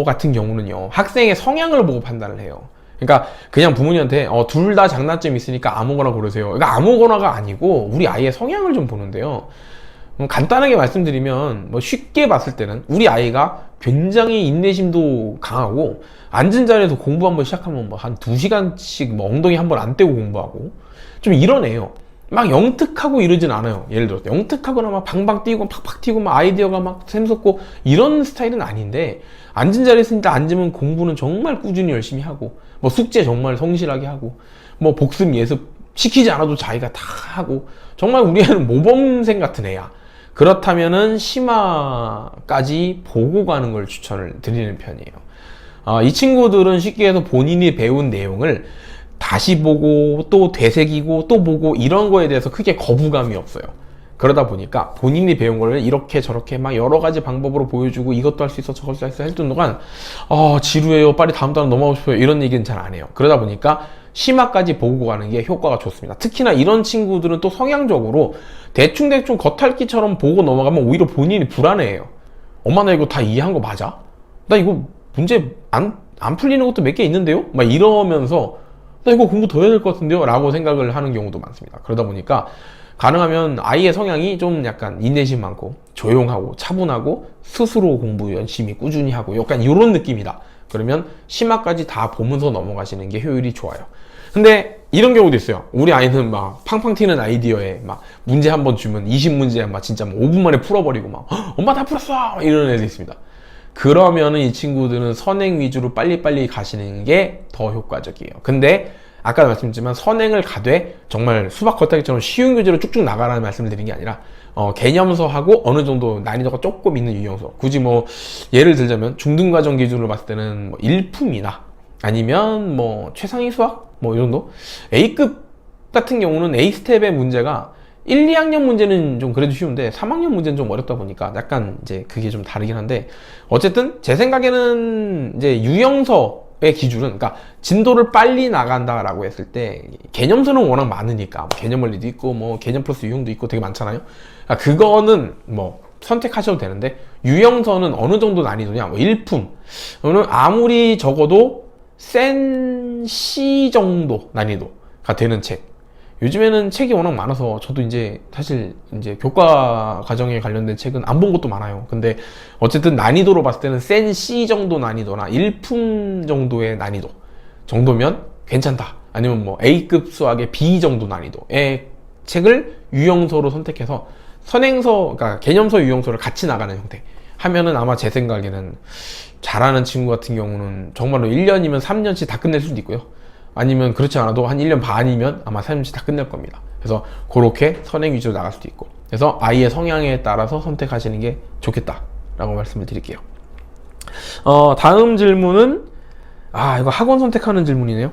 같은 경우는요, 학생의 성향을 보고 판단을 해요. 그러니까 그냥 부모님한테 둘 다 장단점이 있으니까 아무거나 고르세요, 그러니까 아무거나가 아니고 우리 아이의 성향을 좀 보는데요. 간단하게 말씀드리면, 뭐 쉽게 봤을 때는 우리 아이가 굉장히 인내심도 강하고, 앉은 자리에서 공부 한번 시작하면 뭐 한 2시간씩 뭐 엉덩이 한번 안 떼고 공부하고 좀 이런 애예요. 막 영특하고 이러진 않아요. 예를 들어서 영특하거나 막 방방 뛰고 팍팍 튀고 막 아이디어가 막 샘솟고 이런 스타일은 아닌데, 앉은 자리에 있으니까 앉으면 공부는 정말 꾸준히 열심히 하고, 뭐 숙제 정말 성실하게 하고, 뭐 복습 예습 시키지 않아도 자기가 다 하고, 정말 우리 애는 모범생 같은 애야. 그렇다면은 심화까지 보고 가는 걸 추천을 드리는 편이에요. 이 친구들은 쉽게 해서 본인이 배운 내용을 다시 보고 또 되새기고 또 보고 이런 거에 대해서 크게 거부감이 없어요. 그러다 보니까 본인이 배운 거를 이렇게 저렇게 막 여러 가지 방법으로 보여주고, 이것도 할 수 있어 저것도 할 수 있어 했던 동안 지루해요, 빨리 다음 단원 넘어가고 싶어요, 이런 얘기는 잘 안 해요. 그러다 보니까 심화까지 보고 가는 게 효과가 좋습니다. 특히나 이런 친구들은 또 성향적으로 대충대충 겉핥기처럼 보고 넘어가면 오히려 본인이 불안해해요. 엄마 나 이거 다 이해한 거 맞아? 나 이거 문제 안 풀리는 것도 몇 개 있는데요? 막 이러면서 나 이거 공부 더 해야 될 것 같은데요? 라고 생각을 하는 경우도 많습니다. 그러다 보니까 가능하면 아이의 성향이 좀 약간 인내심 많고 조용하고 차분하고 스스로 공부 열심히 꾸준히 하고 약간 이런 느낌이다. 그러면 심화까지 다 보면서 넘어가시는 게 효율이 좋아요. 근데 이런 경우도 있어요. 우리 아이는 막 팡팡 튀는 아이디어에 막 문제 한 번 주면 20문제 막 진짜 뭐 5분 만에 풀어버리고 막 엄마 다 풀었어! 이런 애들 있습니다. 그러면은 이 친구들은 선행 위주로 빨리빨리 가시는 게 더 효과적이에요. 근데 아까 말씀드렸지만 선행을 가되 정말 수박 겉핥기처럼 쉬운 교재로 쭉쭉 나가라는 말씀을 드린 게 아니라 개념서하고 어느 정도 난이도가 조금 있는 유형서, 굳이 뭐 예를 들자면 중등과정 기준으로 봤을 때는 뭐 일품이나 아니면 뭐 최상위 수학 뭐 이 정도, A급 같은 경우는 A스텝의 문제가 1, 2학년 문제는 좀 그래도 쉬운데 3학년 문제는 좀 어렵다 보니까 약간 이제 그게 좀 다르긴 한데, 어쨌든 제 생각에는 이제 유형서의 기준은, 그러니까 진도를 빨리 나간다라고 했을 때 개념서는 워낙 많으니까 뭐 개념 원리도 있고 뭐 개념 플러스 유형도 있고 되게 많잖아요. 그러니까 그거는 뭐 선택하셔도 되는데, 유형서는 어느 정도 난이도냐, 뭐 일품, 저는 아무리 적어도 센 C 정도 난이도가 되는 책. 요즘에는 책이 워낙 많아서 저도 이제 사실 이제 교과 과정에 관련된 책은 안 본 것도 많아요. 근데 어쨌든 난이도로 봤을 때는 센 C 정도 난이도나 일품 정도의 난이도 정도면 괜찮다. 아니면 뭐 A급 수학의 B 정도 난이도에 책을 유형서로 선택해서 선행서, 그러니까 개념서, 유형서를 같이 나가는 형태 하면은 아마 제 생각에는 잘하는 친구 같은 경우는 정말로 1년이면 3년치 다 끝낼 수도 있고요. 아니면 그렇지 않아도 한 1년 반이면 아마 3년치 다 끝낼 겁니다. 그래서 그렇게 선행 위주로 나갈 수도 있고, 그래서 아이의 성향에 따라서 선택하시는 게 좋겠다라고 말씀을 드릴게요. 다음 질문은 이거 학원 선택하는 질문이네요.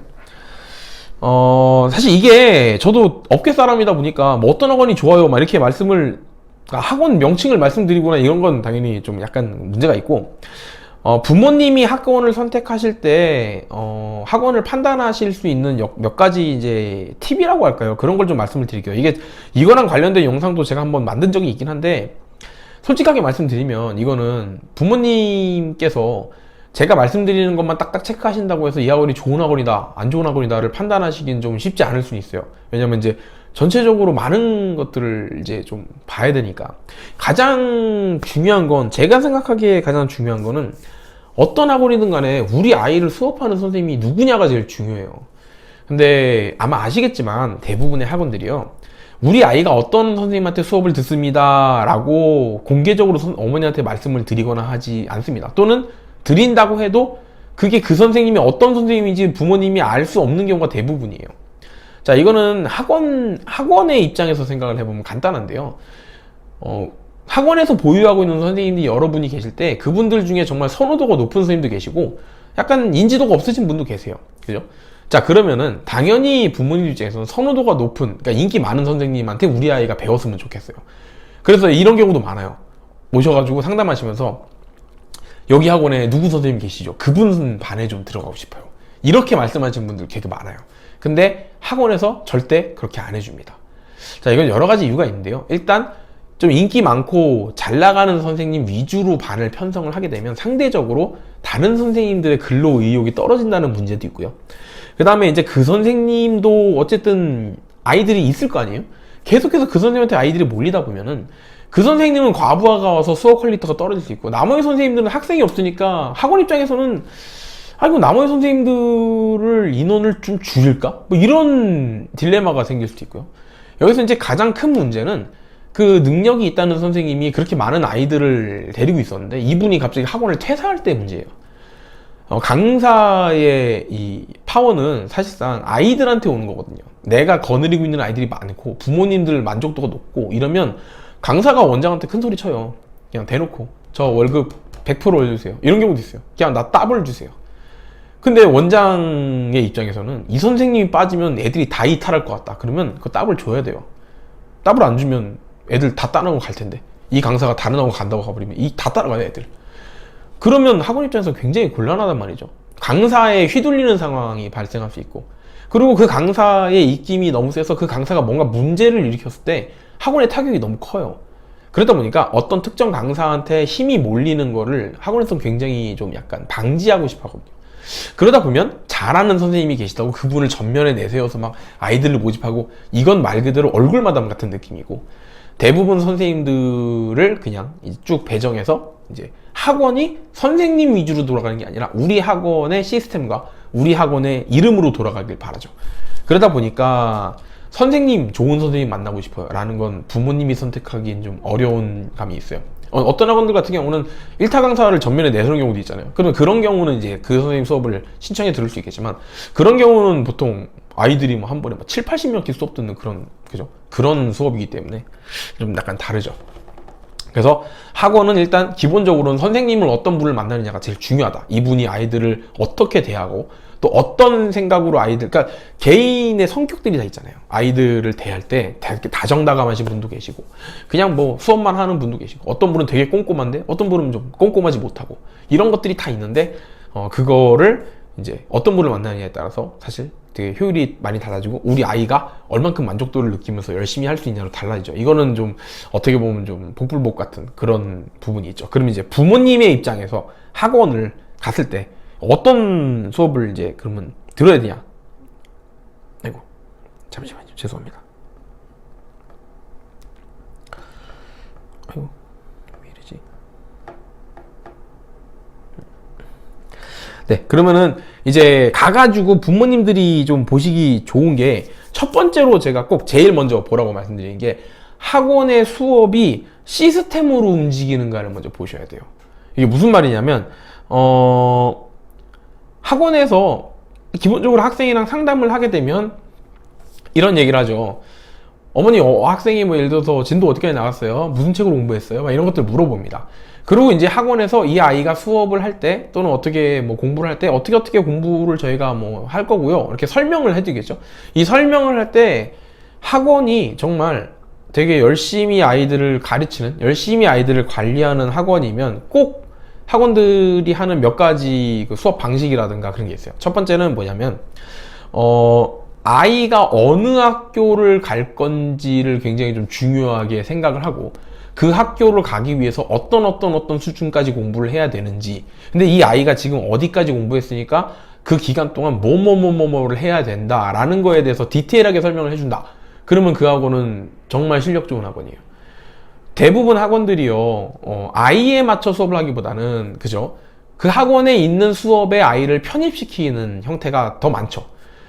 사실 이게 저도 업계 사람이다 보니까 뭐 어떤 학원이 좋아요 막 이렇게 말씀을, 학원 명칭을 말씀드리거나 이런 건 당연히 좀 약간 문제가 있고, 부모님이 학원을 선택하실 때 학원을 판단하실 수 있는 몇 가지 이제 팁이라고 할까요? 그런 걸 좀 말씀을 드릴게요. 이거랑 관련된 영상도 제가 한번 만든 적이 있긴 한데, 솔직하게 말씀드리면 이거는 부모님께서 제가 말씀드리는 것만 딱딱 체크하신다고 해서 이 학원이 좋은 학원이다, 안 좋은 학원이다를 판단하시긴 좀 쉽지 않을 수는 있어요. 왜냐면 이제 전체적으로 많은 것들을 이제 좀 봐야 되니까. 가장 중요한 건, 제가 생각하기에 가장 중요한 거는 어떤 학원이든 간에 우리 아이를 수업하는 선생님이 누구냐가 제일 중요해요. 근데 아마 아시겠지만 대부분의 학원들이요, 우리 아이가 어떤 선생님한테 수업을 듣습니다 라고 공개적으로 어머니한테 말씀을 드리거나 하지 않습니다. 또는 드린다고 해도 그게 그 선생님이 어떤 선생님인지 부모님이 알 수 없는 경우가 대부분이에요. 자, 이거는 학원의 입장에서 생각을 해보면 간단한데요. 학원에서 보유하고 있는 선생님들이 여러분이 계실 때 그분들 중에 정말 선호도가 높은 선생님도 계시고 약간 인지도가 없으신 분도 계세요. 그죠? 자, 그러면은 당연히 부모님 입장에서는 선호도가 높은, 그러니까 인기 많은 선생님한테 우리 아이가 배웠으면 좋겠어요. 그래서 이런 경우도 많아요. 오셔가지고 상담하시면서 여기 학원에 누구 선생님 계시죠? 그분 반에 좀 들어가고 싶어요. 이렇게 말씀하시는 분들 되게 많아요. 근데 학원에서 절대 그렇게 안 해줍니다. 자, 이건 여러 가지 이유가 있는데요. 일단 좀 인기 많고 잘 나가는 선생님 위주로 반을 편성을 하게 되면 상대적으로 다른 선생님들의 근로 의욕이 떨어진다는 문제도 있고요. 그 다음에 이제 그 선생님도 어쨌든 아이들이 있을 거 아니에요? 계속해서 그 선생님한테 아이들이 몰리다 보면은 그 선생님은 과부하가 와서 수업 퀄리티가 떨어질 수 있고, 나머지 선생님들은 학생이 없으니까 학원 입장에서는 이거 나머지 선생님들을 인원을 좀 줄일까? 뭐 이런 딜레마가 생길 수도 있고요. 여기서 이제 가장 큰 문제는 그 능력이 있다는 선생님이 그렇게 많은 아이들을 데리고 있었는데 이분이 갑자기 학원을 퇴사할 때 문제예요. 강사의 이 파워는 사실상 아이들한테 오는 거거든요. 내가 거느리고 있는 아이들이 많고 부모님들 만족도가 높고 이러면 강사가 원장한테 큰 소리 쳐요. 그냥 대놓고 저 월급 100% 올려주세요. 이런 경우도 있어요. 그냥 나 따블 주세요. 근데 원장의 입장에서는 이 선생님이 빠지면 애들이 다 이탈할 것 같다. 그러면 그 따블 줘야 돼요. 따블 안 주면 애들 다 따라가고 갈 텐데, 이 강사가 다른 학원 간다고 가버리면 다 따라가요, 애들. 그러면 학원 입장에서 굉장히 곤란하단 말이죠. 강사에 휘둘리는 상황이 발생할 수 있고, 그리고 그 강사의 입김이 너무 세서 그 강사가 뭔가 문제를 일으켰을 때 학원의 타격이 너무 커요. 그러다 보니까 어떤 특정 강사한테 힘이 몰리는 거를 학원에서는 굉장히 좀 약간 방지하고 싶어 하거든요. 그러다 보면 잘하는 선생님이 계시다고 그분을 전면에 내세워서 막 아이들을 모집하고, 이건 말 그대로 얼굴 마담 같은 느낌이고, 대부분 선생님들을 그냥 쭉 배정해서 이제 학원이 선생님 위주로 돌아가는 게 아니라 우리 학원의 시스템과 우리 학원의 이름으로 돌아가길 바라죠. 그러다 보니까 선생님, 좋은 선생님 만나고 싶어요 라는 건 부모님이 선택하기엔 좀 어려운 감이 있어요. 어떤 학원들 같은 경우는 1타 강사를 전면에 내세우는 경우도 있잖아요. 그러면 그런 경우는 이제 그 선생님 수업을 신청해 들을 수 있겠지만, 그런 경우는 보통 아이들이 뭐 한 번에 7, 80명씩 수업 듣는 그런 수업이기 때문에 좀 약간 다르죠. 그래서 학원은 일단 기본적으로는 선생님을 어떤 분을 만나느냐가 제일 중요하다. 이분이 아이들을 어떻게 대하고 또 어떤 생각으로 그러니까 개인의 성격들이 다 있잖아요. 아이들을 대할 때 다정다감하신 분도 계시고, 그냥 뭐 수업만 하는 분도 계시고, 어떤 분은 되게 꼼꼼한데 어떤 분은 좀 꼼꼼하지 못하고, 이런 것들이 다 있는데 그거를 이제 어떤 분을 만나느냐에 따라서 사실 되게 효율이 많이 달라지고, 우리 아이가 얼만큼 만족도를 느끼면서 열심히 할 수 있냐로 달라지죠. 이거는 좀 어떻게 보면 좀 복불복 같은 그런 부분이 있죠. 그러면 이제 부모님의 입장에서 학원을 갔을 때 어떤 수업을 이제 그러면 들어야 되냐? 아이고, 잠시만요. 죄송합니다. 아이고, 왜 이러지? 네, 그러면은 이제 가가지고 부모님들이 좀 보시기 좋은 게, 첫 번째로 제가 꼭 제일 먼저 보라고 말씀드리는 게 학원의 수업이 시스템으로 움직이는가를 먼저 보셔야 돼요. 이게 무슨 말이냐면 학원에서 기본적으로 학생이랑 상담을 하게 되면 이런 얘기를 하죠. 어머니, 학생이 뭐 예를 들어서 진도 어떻게 나갔어요? 무슨 책으로 공부했어요? 막 이런 것들 물어봅니다. 그리고 이제 학원에서 이 아이가 수업을 할 때 또는 어떻게 뭐 공부를 할 때 어떻게 공부를 저희가 뭐 할 거고요. 이렇게 설명을 해드리겠죠. 이 설명을 할 때 학원이 정말 되게 열심히 아이들을 가르치는, 열심히 아이들을 관리하는 학원이면 꼭 학원들이 하는 몇 가지 그 수업 방식이라든가 그런 게 있어요. 첫 번째는 뭐냐면 아이가 어느 학교를 갈 건지를 굉장히 좀 중요하게 생각을 하고 그 학교를 가기 위해서 어떤 수준까지 공부를 해야 되는지, 근데 이 아이가 지금 어디까지 공부했으니까 그 기간 동안 뭐를 해야 된다라는 거에 대해서 디테일하게 설명을 해준다. 그러면 그 학원은 정말 실력 좋은 학원이에요. 대부분 학원들이요, 아이에 맞춰 수업을 하기보다는, 그죠? 그 학원에 있는 수업에 아이를 편입시키는 형태가 더 많죠.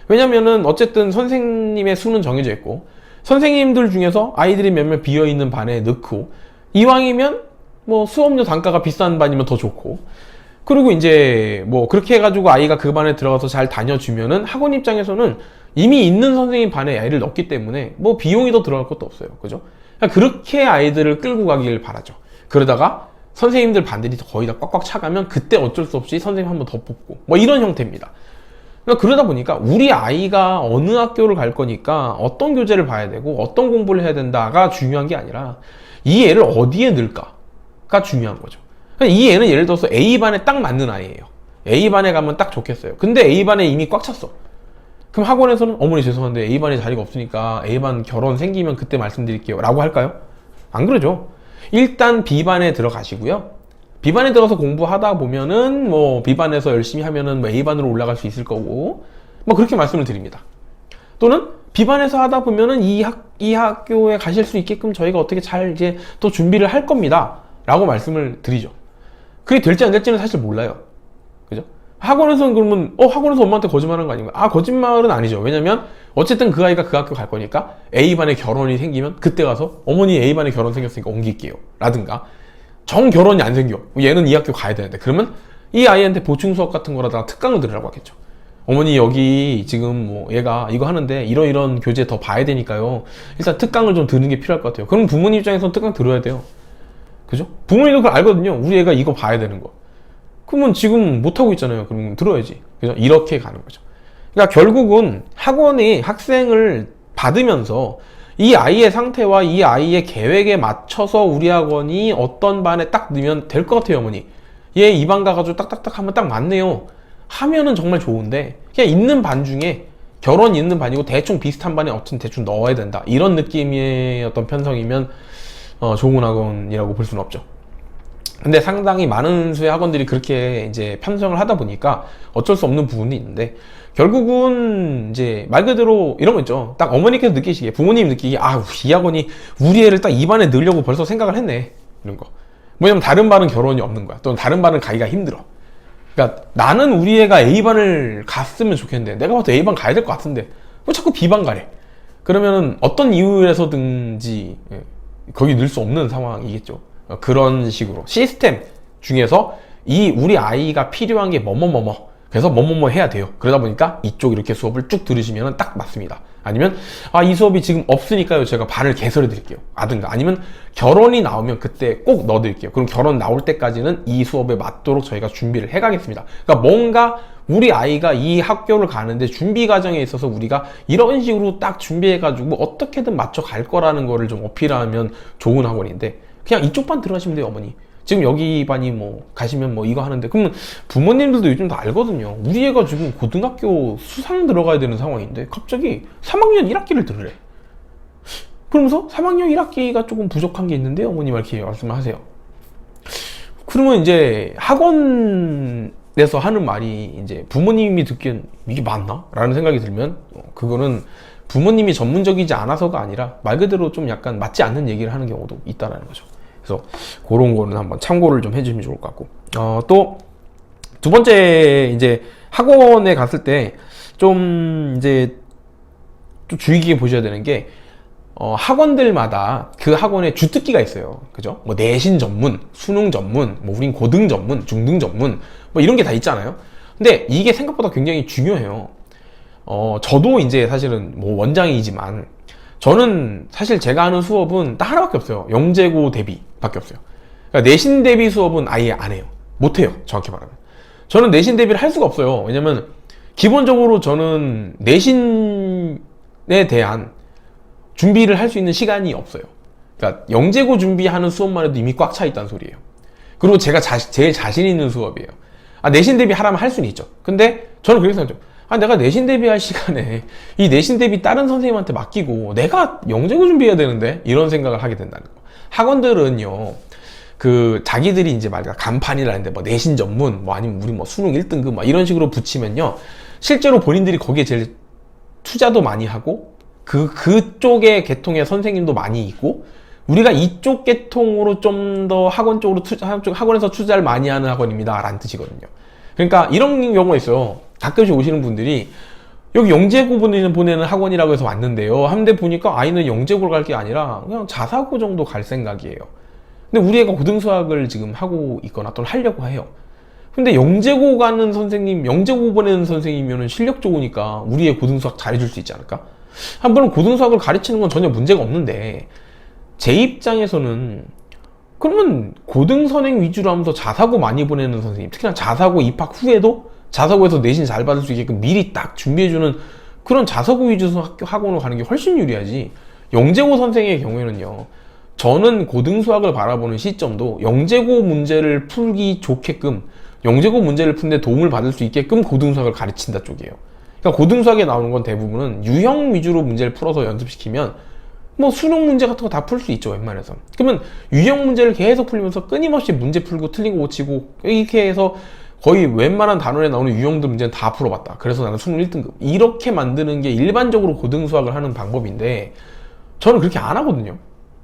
왜냐면은 어쨌든 선생님의 수는 정해져 있고 선생님들 중에서 아이들이 몇몇 비어있는 반에 넣고, 이왕이면 뭐 수업료 단가가 비싼 반이면 더 좋고, 그리고 이제 뭐 그렇게 해가지고 아이가 그 반에 들어가서 잘 다녀주면은 학원 입장에서는 이미 있는 선생님 반에 아이를 넣기 때문에 뭐 비용이 더 들어갈 것도 없어요. 그죠? 그렇게 아이들을 끌고 가길 바라죠. 그러다가 선생님들 반들이 거의 다 꽉꽉 차가면 그때 어쩔 수 없이 선생님 한 번 더 뽑고 뭐 이런 형태입니다. 그러다 보니까 우리 아이가 어느 학교를 갈 거니까 어떤 교재를 봐야 되고 어떤 공부를 해야 된다가 중요한 게 아니라 이 애를 어디에 넣을까가 중요한 거죠. 이 애는 예를 들어서 A반에 딱 맞는 아이예요. A반에 가면 딱 좋겠어요. 근데 A반에 이미 꽉 찼어. 그럼 학원에서는 어머니 죄송한데 A반에 자리가 없으니까 A반 결혼 생기면 그때 말씀드릴게요 라고 할까요? 안 그러죠. 일단 B반에 들어가시고요. B반에 들어서 공부하다 보면은 뭐 B반에서 열심히 하면은 뭐 A반으로 올라갈 수 있을 거고 뭐 그렇게 말씀을 드립니다. 또는 B반에서 하다 보면은 이 학교에 가실 수 있게끔 저희가 어떻게 잘 이제 또 준비를 할 겁니다 라고 말씀을 드리죠. 그게 될지 안 될지는 사실 몰라요. 그죠? 학원에서는 그러면 학원에서 엄마한테 거짓말하는 거 아닌가? 거짓말은 아니죠. 왜냐면 어쨌든 그 아이가 그 학교 갈 거니까 A반에 결혼이 생기면 그때 가서 어머니 A반에 결혼 생겼으니까 옮길게요 라든가, 정 결혼이 안 생겨, 얘는 이 학교 가야 되는데, 그러면 이 아이한테 보충 수업 같은 거라다가 특강을 들으라고 하겠죠. 어머니 여기 지금 뭐 얘가 이거 하는데 이런 교재 더 봐야 되니까요, 일단 특강을 좀 듣는 게 필요할 것 같아요. 그럼 부모님 입장에서는 특강 들어야 돼요. 그죠? 부모님도 그걸 알거든요. 우리 애가 이거 봐야 되는 거. 그러면 지금 못하고 있잖아요. 그러면 들어야지. 그죠? 이렇게 가는 거죠. 그러니까 결국은 학원이 학생을 받으면서 이 아이의 상태와 이 아이의 계획에 맞춰서 우리 학원이 어떤 반에 딱 넣으면 될 것 같아요. 어머니 얘 이 반 가가지고 딱딱딱 하면 딱 맞네요 하면은 정말 좋은데, 그냥 있는 반 중에 결혼 있는 반이고 대충 비슷한 반에 어쨌든 대충 넣어야 된다 이런 느낌의 어떤 편성이면 좋은 학원이라고 볼 수는 없죠. 근데 상당히 많은 수의 학원들이 그렇게 이제 편성을 하다 보니까 어쩔 수 없는 부분이 있는데, 결국은 이제 말 그대로 이런 거 있죠. 딱 어머니께서 느끼시기에, 부모님 느끼기에 이 학원이 우리 애를 딱 이 반에 넣으려고 벌써 생각을 했네 이런 거. 뭐냐면 다른 반은 결혼이 없는 거야. 또는 다른 반은 가기가 힘들어. 그러니까 나는 우리 애가 A반을 갔으면 좋겠는데 내가 봐도 A반 가야 될 것 같은데 왜 자꾸 B반 가래? 그러면은 어떤 이유에서든지 거기 넣을 수 없는 상황이겠죠. 그런 식으로 시스템 중에서 우리 아이가 필요한 게 그래서 해야 돼요. 그러다 보니까 이쪽 이렇게 수업을 쭉 들으시면 딱 맞습니다. 아니면 이 수업이 지금 없으니까요 제가 반을 개설해 드릴게요 라든가, 아니면 결혼이 나오면 그때 꼭 넣어 드릴게요. 그럼 결혼 나올 때까지는 이 수업에 맞도록 저희가 준비를 해 가겠습니다. 그러니까 뭔가 우리 아이가 이 학교를 가는데 준비 과정에 있어서 우리가 이런 식으로 딱 준비해 가지고 어떻게든 맞춰 갈 거라는 거를 좀 어필하면 좋은 학원인데, 그냥 이쪽 반 들어가시면 돼요. 어머니 지금 여기 반이 뭐 가시면 뭐 이거 하는데, 그러면 부모님들도 요즘 다 알거든요. 우리 애가 지금 고등학교 수상 들어가야 되는 상황인데 갑자기 3학년 1학기를 들으래. 그러면서 3학년 1학기가 조금 부족한 게 있는데 어머님 이렇게 말씀을 하세요. 그러면 이제 학원에서 하는 말이 이제 부모님이 듣기엔 이게 맞나? 라는 생각이 들면 그거는 부모님이 전문적이지 않아서가 아니라 말 그대로 좀 약간 맞지 않는 얘기를 하는 경우도 있다라는 거죠. 그래서 그런 거는 한번 참고를 좀 해주시면 좋을 것 같고, 또 두 번째 이제 학원에 갔을 때 좀 또 주의 깊게 보셔야 되는 게 학원들마다 그 학원에 주특기가 있어요. 그죠? 뭐 내신 전문, 수능 전문, 뭐 우린 고등 전문, 중등 전문, 뭐 이런 게 다 있잖아요. 근데 이게 생각보다 굉장히 중요해요. 저도 이제 사실은 뭐 원장이지만 저는 사실 제가 하는 수업은 딱 하나밖에 없어요. 영재고 대비밖에 없어요. 그러니까 내신 대비 수업은 아예 안 해요. 못 해요. 정확히 말하면. 저는 내신 대비를 할 수가 없어요. 왜냐면 기본적으로 저는 내신에 대한 준비를 할 수 있는 시간이 없어요. 그러니까 영재고 준비하는 수업만 해도 이미 꽉 차 있다는 소리예요. 그리고 제가 제일 자신 있는 수업이에요. 내신 대비 하라면 할 수는 있죠. 근데 저는 그렇게 생각해요. 내가 내신 대비할 시간에 이 내신 대비 다른 선생님한테 맡기고 내가 영재고 준비해야 되는데 이런 생각을 하게 된다는 거. 학원들은요, 자기들이 이제 간판이라는데 뭐 내신 전문, 뭐 아니면 우리 뭐 수능 1등급 막 이런 식으로 붙이면요, 실제로 본인들이 거기에 제일 투자도 많이 하고 그쪽의 계통의 선생님도 많이 있고, 우리가 이쪽 계통으로 좀 더 학원 쪽으로 학원에서 투자를 많이 하는 학원입니다 라는 뜻이거든요. 그러니까 이런 경우가 있어요. 가끔씩 오시는 분들이 여기 영재고 보내는 학원이라고 해서 왔는데요, 한데 보니까 아이는 영재고를 갈 게 아니라 그냥 자사고 정도 갈 생각이에요. 근데 우리 애가 고등수학을 지금 하고 있거나 또는 하려고 해요. 근데 영재고 가는 선생님, 영재고 보내는 선생님이면 실력 좋으니까 우리 애 고등수학 잘해줄 수 있지 않을까? 한번은 고등수학을 가르치는 건 전혀 문제가 없는데, 제 입장에서는 그러면 고등선행 위주로 하면서 자사고 많이 보내는 선생님, 특히나 자사고 입학 후에도 자사고에서 내신 잘 받을 수 있게끔 미리 딱 준비해주는 그런 자사고 위주 학원으로 가는 게 훨씬 유리하지. 영재고 선생의 경우에는요, 저는 고등수학을 바라보는 시점도 영재고 문제를 풀기 좋게끔, 영재고 문제를 푸는데 도움을 받을 수 있게끔 고등수학을 가르친다 쪽이에요. 그러니까 고등수학에 나오는 건 대부분은 유형 위주로 문제를 풀어서 연습시키면 뭐 수능 문제 같은 거 다 풀 수 있죠, 웬만해서. 그러면 유형 문제를 계속 풀면서 끊임없이 문제 풀고 틀리고 고치고 이렇게 해서 거의 웬만한 단원에 나오는 유형들 문제는 다 풀어봤다, 그래서 나는 수능 1등급, 이렇게 만드는 게 일반적으로 고등수학을 하는 방법인데, 저는 그렇게 안 하거든요.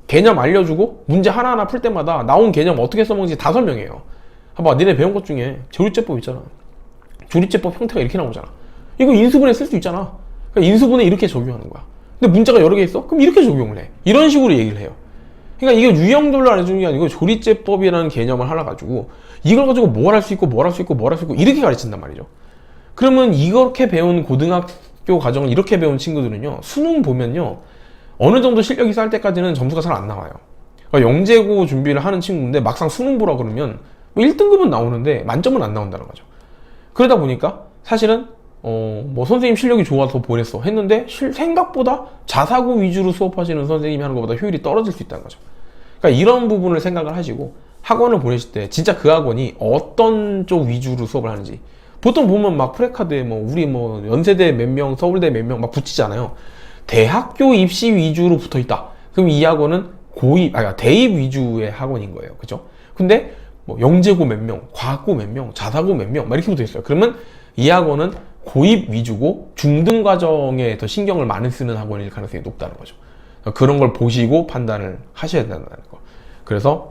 개념 알려주고 문제 하나하나 풀 때마다 나온 개념 어떻게 써먹는지 다 설명해요. 봐봐, 니네 배운 것 중에 조리제법 있잖아. 조리제법 형태가 이렇게 나오잖아. 이거 인수분해 쓸 수 있잖아. 그러니까 인수분해 이렇게 적용하는 거야. 근데 문자가 여러 개 있어? 그럼 이렇게 적용을 해. 이런 식으로 얘기를 해요. 그러니까 이거 유형들로 알려주는 게 아니고 조리제법이라는 개념을 하나 가지고 이걸 가지고 뭘 할 수 있고 뭘 할 수 있고 뭘 할 수 있고 이렇게 가르친단 말이죠. 그러면 이렇게 배운 고등학교 과정을 이렇게 배운 친구들은요, 수능 보면요, 어느 정도 실력이 쌓일 때까지는 점수가 잘 안 나와요. 그러니까 영재고 준비를 하는 친구인데 막상 수능 보라 그러면 뭐 1등급은 나오는데 만점은 안 나온다는 거죠. 그러다 보니까 사실은 뭐 선생님 실력이 좋아서 보냈어 했는데 생각보다 자사고 위주로 수업하시는 선생님이 하는 것보다 효율이 떨어질 수 있다는 거죠. 그러니까 이런 부분을 생각을 하시고 학원을 보내실 때 진짜 그 학원이 어떤 쪽 위주로 수업을 하는지, 보통 보면 막 프레카드에 뭐 우리 뭐 연세대 몇 명, 서울대 몇 명 막 붙이잖아요. 대학교 입시 위주로 붙어 있다. 그럼 이 학원은 대입 위주의 학원인 거예요. 그죠? 근데 뭐 영재고 몇 명, 과학고 몇 명, 자사고 몇 명 막 이렇게 붙어 있어요. 그러면 이 학원은 고입 위주고 중등 과정에 더 신경을 많이 쓰는 학원일 가능성이 높다는 거죠. 그런 걸 보시고 판단을 하셔야 된다는 거. 그래서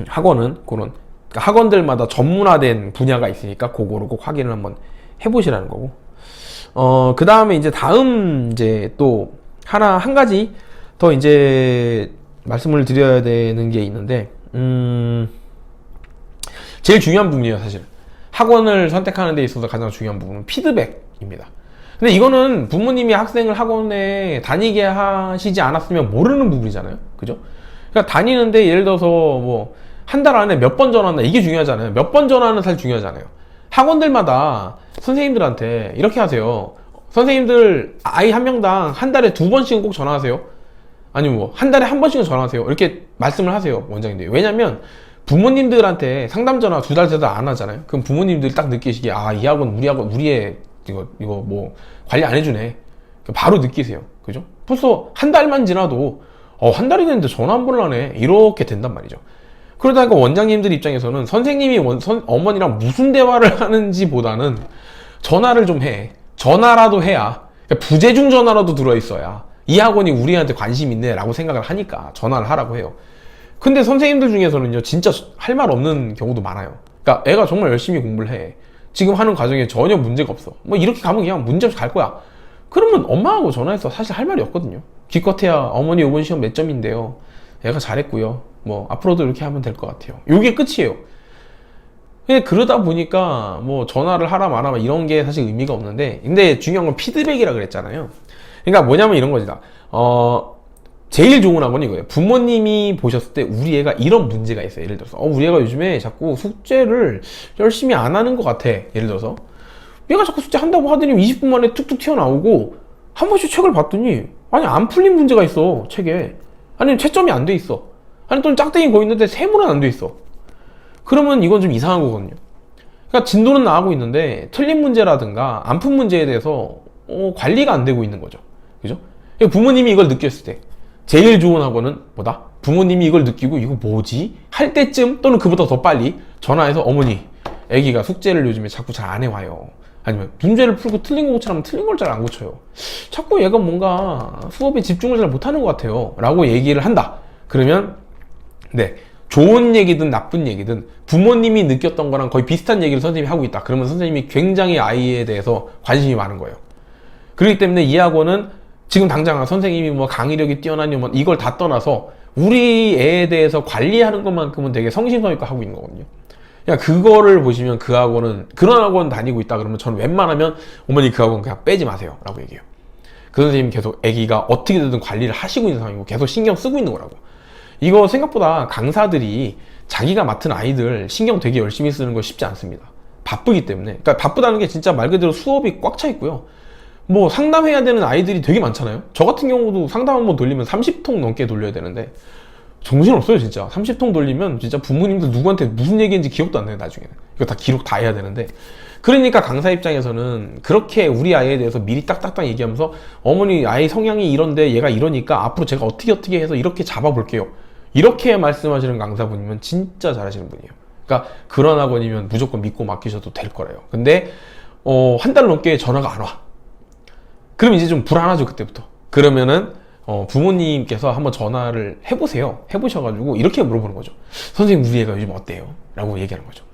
학원은 그런, 그러니까 학원들마다 전문화된 분야가 있으니까 그거를 꼭 확인을 한번 해보시라는 거고. 그 다음에 이제 또 한 가지 더 이제 말씀을 드려야 되는 게 있는데, 제일 중요한 부분이에요, 사실. 학원을 선택하는 데 있어서 가장 중요한 부분은 피드백입니다. 근데 이거는 부모님이 학생을 학원에 다니게 하시지 않았으면 모르는 부분이잖아요. 그죠? 그러니까 다니는데 예를 들어서 뭐 한 달 안에 몇 번 전화한다, 이게 중요하잖아요. 몇 번 전화하는 사실 중요하잖아요. 학원들마다 선생님들한테 이렇게 하세요. 선생님들 아이 한 명당 한 달에 2번씩은 꼭 전화하세요. 아니면 뭐 한 달에 1번씩은 전화하세요. 이렇게 말씀을 하세요, 원장님들이. 왜냐면 부모님들한테 상담 전화 2달, 3달 안 하잖아요. 그럼 부모님들이 딱 느끼시기에 이 학원 우리 애 이거 뭐 관리 안 해주네, 바로 느끼세요. 그죠? 벌써 한 달만 지나도 한 달이 됐는데 전화 한 번을 하네, 이렇게 된단 말이죠. 그러다 보니까 원장님들 입장에서는 선생님이 어머니랑 무슨 대화를 하는지 보다는 전화를 좀 해. 전화라도 해야, 그러니까 부재중 전화라도 들어있어야 이 학원이 우리한테 관심 있네 라고 생각을 하니까 전화를 하라고 해요. 근데 선생님들 중에서는요, 진짜 할 말 없는 경우도 많아요. 그러니까 애가 정말 열심히 공부를 해. 지금 하는 과정에 전혀 문제가 없어. 뭐 이렇게 가면 그냥 문제 없이 갈 거야. 그러면 엄마하고 전화해서 사실 할 말이 없거든요. 기껏해야 어머니 이번 시험 몇 점인데요, 애가 잘했고요, 뭐 앞으로도 이렇게 하면 될 것 같아요, 요게 끝이에요. 근데 그러다 보니까 뭐 전화를 하라 마라 이런 게 사실 의미가 없는데, 근데 중요한 건 피드백이라 그랬잖아요. 그러니까 뭐냐면 이런 거지. 제일 좋은 학원이 이거예요. 부모님이 보셨을 때 우리 애가 이런 문제가 있어요. 예를 들어서 우리 애가 요즘에 자꾸 숙제를 열심히 안 하는 것 같아. 예를 들어서 얘가 자꾸 숙제 한다고 하더니 20분 만에 툭툭 튀어나오고, 한 번씩 책을 봤더니 아니 안 풀린 문제가 있어 책에. 아니 채점이 안 돼 있어. 아니 또는 짝대기 거 있는데 세모는 안 돼 있어. 그러면 이건 좀 이상한 거거든요. 그러니까 진도는 나가고 있는데 틀린 문제라든가 안 푼 문제에 대해서 관리가 안 되고 있는 거죠. 그죠? 부모님이 이걸 느꼈을 때 제일 좋은 학원은 뭐다? 부모님이 이걸 느끼고 이거 뭐지? 할 때쯤, 또는 그보다 더 빨리 전화해서 어머니, 애기가 숙제를 요즘에 자꾸 잘 안 해와요. 아니면 문제를 풀고 틀린 거 고치라면 틀린 걸 잘 안 고쳐요. 자꾸 얘가 뭔가 수업에 집중을 잘 못하는 것 같아요 라고 얘기를 한다. 그러면 네, 좋은 얘기든 나쁜 얘기든 부모님이 느꼈던 거랑 거의 비슷한 얘기를 선생님이 하고 있다. 그러면 선생님이 굉장히 아이에 대해서 관심이 많은 거예요. 그렇기 때문에 이 학원은 지금 당장 선생님이 뭐 강의력이 뛰어나니 뭐 이걸 다 떠나서 우리 애에 대해서 관리하는 것만큼은 되게 성심성의껏 하고 있는 거거든요. 그냥 그거를 보시면 그 학원은, 그런 학원 다니고 있다 그러면 저는 웬만하면 어머니 그 학원 그냥 빼지 마세요 라고 얘기해요. 그 선생님 계속 애기가 어떻게든 관리를 하시고 있는 상황이고 계속 신경 쓰고 있는 거라고. 이거 생각보다 강사들이 자기가 맡은 아이들 신경 되게 열심히 쓰는 거 쉽지 않습니다. 바쁘기 때문에. 그러니까 바쁘다는 게 진짜 말 그대로 수업이 꽉 차 있고요. 뭐 상담해야 되는 아이들이 되게 많잖아요. 저 같은 경우도 상담 한번 돌리면 30통 넘게 돌려야 되는데 정신없어요 진짜. 30통 돌리면 진짜 부모님들 누구한테 무슨 얘기인지 기억도 안 나요 나중에는. 이거 다 기록 다 해야 되는데. 그러니까 강사 입장에서는 그렇게 우리 아이에 대해서 미리 딱딱딱 얘기하면서 어머니 아이 성향이 이런데 얘가 이러니까 앞으로 제가 어떻게 해서 이렇게 잡아볼게요, 이렇게 말씀하시는 강사분이면 진짜 잘하시는 분이에요. 그러니까 그런 학원이면 무조건 믿고 맡기셔도 될 거래요. 근데 한 달 넘게 전화가 안 와. 그럼 이제 좀 불안하죠 그때부터. 그러면은 부모님께서 한번 전화를 해보세요. 해보셔가지고 이렇게 물어보는 거죠. 선생님 우리 애가 요즘 어때요? 라고 얘기하는 거죠.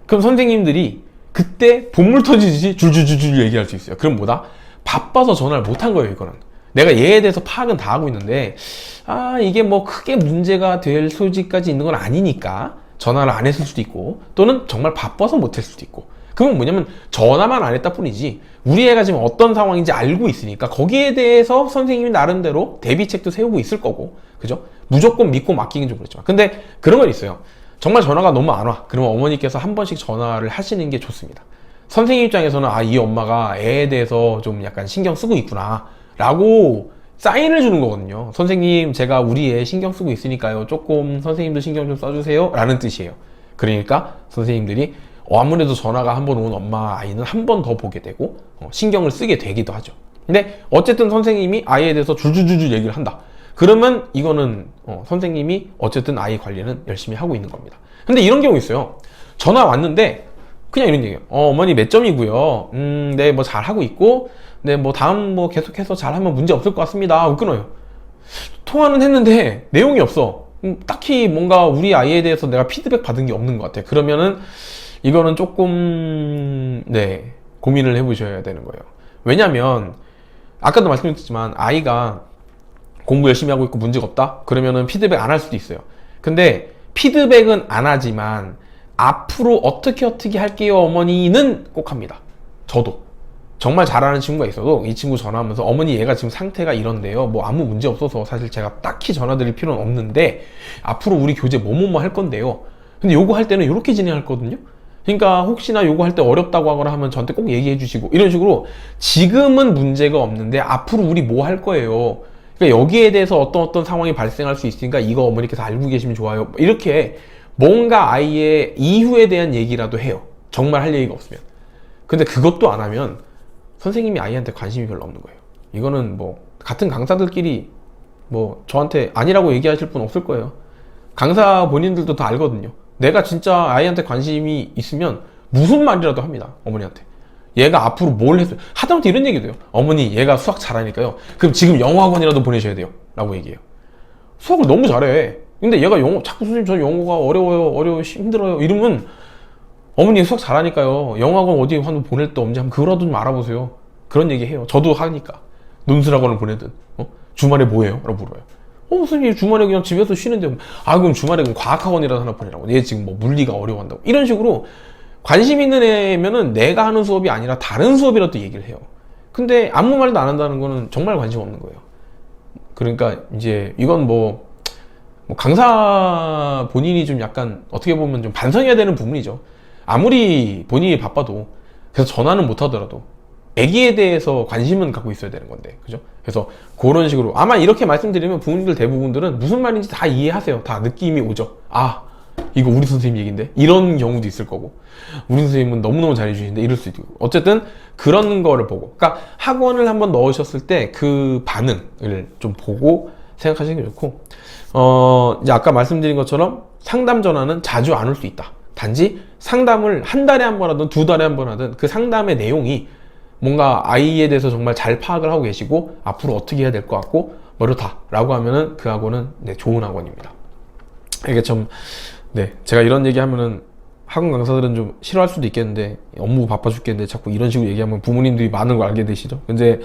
그럼 선생님들이 그때 본물 터지듯이 줄줄줄줄 얘기할 수 있어요. 그럼 뭐다? 바빠서 전화를 못한 거예요 이거는. 내가 얘에 대해서 파악은 다 하고 있는데 이게 뭐 크게 문제가 될 소지까지 있는 건 아니니까 전화를 안 했을 수도 있고, 또는 정말 바빠서 못했을 수도 있고. 그건 뭐냐면 전화만 안 했다 뿐이지 우리 애가 지금 어떤 상황인지 알고 있으니까 거기에 대해서 선생님이 나름대로 대비책도 세우고 있을 거고, 그죠? 무조건 믿고 맡기긴 좀 그렇지만. 근데 그런 건 있어요. 정말 전화가 너무 안 와. 그러면 어머니께서 한 번씩 전화를 하시는 게 좋습니다. 선생님 입장에서는 이 엄마가 애에 대해서 좀 약간 신경 쓰고 있구나 라고 사인을 주는 거거든요. 선생님 제가 우리 애 신경 쓰고 있으니까요, 조금 선생님도 신경 좀 써주세요 라는 뜻이에요. 그러니까 선생님들이 아무래도 전화가 한 번 온 엄마 아이는 한 번 더 보게 되고 신경을 쓰게 되기도 하죠. 근데 어쨌든 선생님이 아이에 대해서 줄줄줄줄 얘기를 한다. 그러면 이거는 선생님이 어쨌든 아이 관리는 열심히 하고 있는 겁니다. 근데 이런 경우 있어요. 전화 왔는데 그냥 이런 얘기예요. 어머니 몇 점이고요. 네, 뭐 잘하고 있고, 네, 뭐 다음 뭐 계속해서 잘하면 문제 없을 것 같습니다 하고 끊어요. 통화는 했는데 내용이 없어. 딱히 뭔가 우리 아이에 대해서 내가 피드백 받은 게 없는 것 같아요. 그러면은 이거는 조금 네, 고민을 해보셔야 되는 거예요. 왜냐면 아까도 말씀드렸지만 아이가 공부 열심히 하고 있고 문제가 없다? 그러면은 피드백 안 할 수도 있어요. 근데 피드백은 안 하지만 앞으로 어떻게 할게요 어머니는 꼭 합니다. 저도 정말 잘하는 친구가 있어도 이 친구 전화하면서 어머니 얘가 지금 상태가 이런데요, 뭐 아무 문제 없어서 사실 제가 딱히 전화드릴 필요는 없는데 앞으로 우리 교재 뭐뭐뭐 할 건데요, 근데 요거 할 때는 이렇게 진행할 거거든요. 그러니까 혹시나 요거 할 때 어렵다고 하거나 하면 저한테 꼭 얘기해 주시고, 이런 식으로 지금은 문제가 없는데 앞으로 우리 뭐 할 거예요, 그러니까 여기에 대해서 어떤 상황이 발생할 수 있으니까 이거 어머니께서 알고 계시면 좋아요, 이렇게 뭔가 아이의 이후에 대한 얘기라도 해요. 정말 할 얘기가 없으면. 근데 그것도 안 하면 선생님이 아이한테 관심이 별로 없는 거예요. 이거는 뭐 같은 강사들끼리 뭐 저한테 아니라고 얘기하실 분 없을 거예요. 강사 본인들도 다 알거든요. 내가 진짜 아이한테 관심이 있으면 무슨 말이라도 합니다. 어머니한테. 얘가 앞으로 뭘 했어요. 하다못해 이런 얘기도 해요. 어머니 얘가 수학 잘하니까요, 그럼 지금 영어 학원이라도 보내셔야 돼요 라고 얘기해요. 수학을 너무 잘해. 근데 얘가 자꾸 선생님 저 영어가 어려워요 힘들어요 이러면 어머니 수학 잘하니까요 영어 학원 어디 한번 보낼 데 없는지 한번 그거라도 좀 알아보세요. 그런 얘기 해요. 저도 하니까. 논술학원을 보내든, 주말에 뭐 해요? 라고 물어요. 무슨 일 주말에 그냥 집에서 쉬는데, 그럼 주말에 그럼 과학학원이라도 하나 보내라고. 얘 지금 뭐 물리가 어려워한다고. 이런 식으로 관심 있는 애면은 내가 하는 수업이 아니라 다른 수업이라도 얘기를 해요. 근데 아무 말도 안 한다는 거는 정말 관심 없는 거예요. 그러니까 이제 이건 뭐 강사 본인이 좀 약간 어떻게 보면 좀 반성해야 되는 부분이죠. 아무리 본인이 바빠도, 그래서 전화는 못 하더라도 애기에 대해서 관심은 갖고 있어야 되는 건데, 그죠? 그래서 그런 식으로 아마 이렇게 말씀드리면 부모님들 대부분들은 무슨 말인지 다 이해하세요. 다 느낌이 오죠. 이거 우리 선생님 얘기인데? 이런 경우도 있을 거고, 우리 선생님은 너무너무 잘해주시는데 이럴 수도 있고, 어쨌든 그런 거를 보고, 그러니까 학원을 한번 넣으셨을 때 그 반응을 좀 보고 생각하시는 게 좋고, 이제 아까 말씀드린 것처럼 상담 전화는 자주 안 올 수 있다. 단지 상담을 한 달에 한 번 하든 두 달에 한 번 하든 그 상담의 내용이 뭔가 아이에 대해서 정말 잘 파악을 하고 계시고 앞으로 어떻게 해야 될 것 같고 뭐 이렇다 라고 하면은 그 학원은 좋은 학원입니다. 이게 참, 제가 이런 얘기 하면은 학원 강사들은 좀 싫어할 수도 있겠는데, 업무 바빠 죽겠는데 자꾸 이런 식으로 얘기하면 부모님들이 많은 걸 알게 되시죠. 근데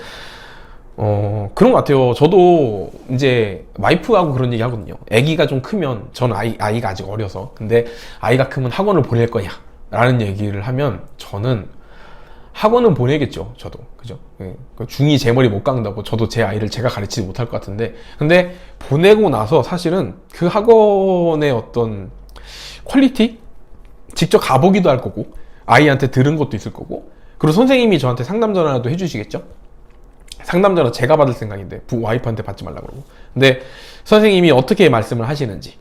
그런 것 같아요. 저도 이제 와이프하고 그런 얘기 하거든요. 아기가 좀 크면, 저는 아이가 아직 어려서, 근데 아이가 크면 학원을 보낼 거냐 라는 얘기를 하면 저는 학원은 보내겠죠. 저도, 그죠? 중2 제 머리 못 깎는다고 저도 제 아이를 제가 가르치지 못할 것 같은데, 근데 보내고 나서 사실은 그 학원의 어떤 퀄리티? 직접 가보기도 할 거고, 아이한테 들은 것도 있을 거고, 그리고 선생님이 저한테 상담 전화도 해주시겠죠? 상담 전화 제가 받을 생각인데 와이프한테 받지 말라고 그러고, 근데 선생님이 어떻게 말씀을 하시는지,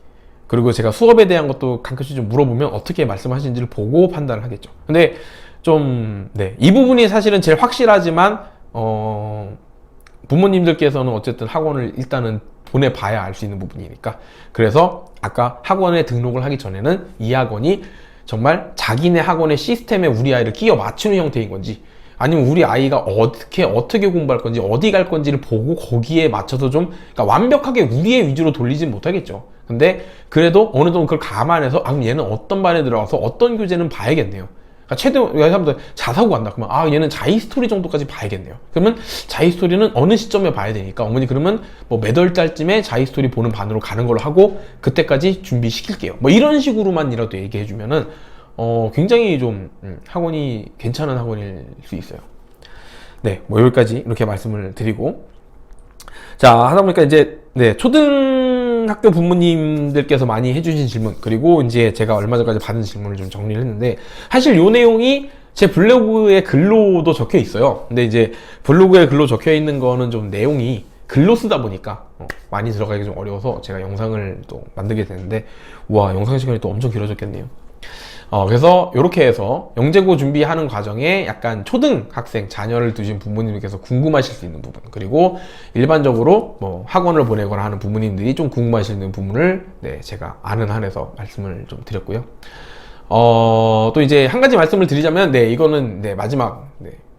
그리고 제가 수업에 대한 것도 가끔씩 좀 물어보면 어떻게 말씀하시는지를 보고 판단을 하겠죠. 근데 좀 이 부분이 사실은 제일 확실하지만 부모님들께서는 어쨌든 학원을 일단은 보내봐야 알 수 있는 부분이니까, 그래서 아까 학원에 등록을 하기 전에는 이 학원이 정말 자기네 학원의 시스템에 우리 아이를 끼워 맞추는 형태인 건지, 아니면 우리 아이가 어떻게 공부할 건지, 어디 갈 건지를 보고 거기에 맞춰서 좀, 그러니까 완벽하게 우리의 위주로 돌리진 못하겠죠. 근데 그래도 어느 정도 그걸 감안해서 그럼 얘는 어떤 반에 들어가서 어떤 교재는 봐야겠네요. 그러니까 최대 사람들 자사고 간다 그러면 얘는 자이스토리 정도까지 봐야겠네요. 그러면 자이스토리는 어느 시점에 봐야 되니까 어머니 그러면 뭐 몇 월달쯤에 자이스토리 보는 반으로 가는 걸로 하고 그때까지 준비시킬게요. 뭐 이런 식으로만이라도 얘기해 주면은 굉장히 좀 학원이 괜찮은 학원일 수 있어요. 뭐 여기까지 이렇게 말씀을 드리고, 자, 하다 보니까 이제 초등학교 부모님들께서 많이 해주신 질문, 그리고 이제 제가 얼마 전까지 받은 질문을 좀 정리를 했는데, 사실 요 내용이 제 블로그에 글로도 적혀 있어요. 근데 이제 블로그에 글로 적혀 있는 거는 좀 내용이 글로 쓰다 보니까 많이 들어가기 좀 어려워서 제가 영상을 또 만들게 되는데, 와, 영상 시간이 또 엄청 길어졌겠네요. 그래서 이렇게 해서 영재고 준비하는 과정에 약간 초등학생 자녀를 두신 부모님께서 궁금하실 수 있는 부분, 그리고 일반적으로 뭐 학원을 보내거나 하는 부모님들이 좀 궁금하시는 부분을 제가 아는 한에서 말씀을 좀 드렸고요. 또 이제 한 가지 말씀을 드리자면, 이거는 마지막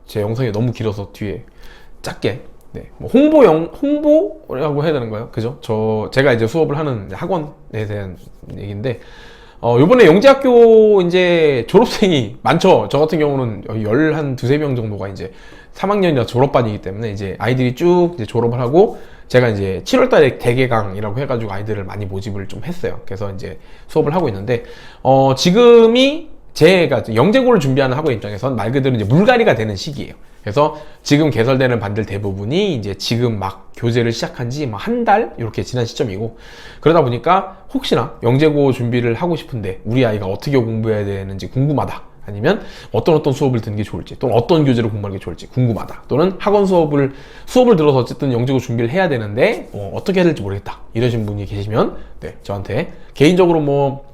제 영상이 너무 길어서 뒤에 짧게 뭐 홍보라고 해야 되는 거예요, 그죠? 제가 이제 수업을 하는 학원에 대한 얘기인데, 요번에 영재학교 이제 졸업생이 많죠. 저 같은 경우는 한 두세 명 정도가 이제 3학년이라 졸업반이기 때문에 이제 아이들이 쭉 이제 졸업을 하고, 제가 이제 7월달에 대개강이라고 해가지고 아이들을 많이 모집을 좀 했어요. 그래서 이제 수업을 하고 있는데, 지금이 제가 영재고를 준비하는 학원 입장에선 말 그대로 이제 물갈이가 되는 시기예요. 그래서 지금 개설되는 반들 대부분이 이제 지금 막 교재를 시작한 지 한 달 이렇게 지난 시점이고, 그러다 보니까 혹시나 영재고 준비를 하고 싶은데 우리 아이가 어떻게 공부해야 되는지 궁금하다, 아니면 어떤 수업을 듣는 게 좋을지, 또는 어떤 교재를 공부하는 게 좋을지 궁금하다, 또는 학원 수업을 들어서 어쨌든 영재고 준비를 해야 되는데 어떻게 해야 될지 모르겠다, 이러신 분이 계시면 저한테 개인적으로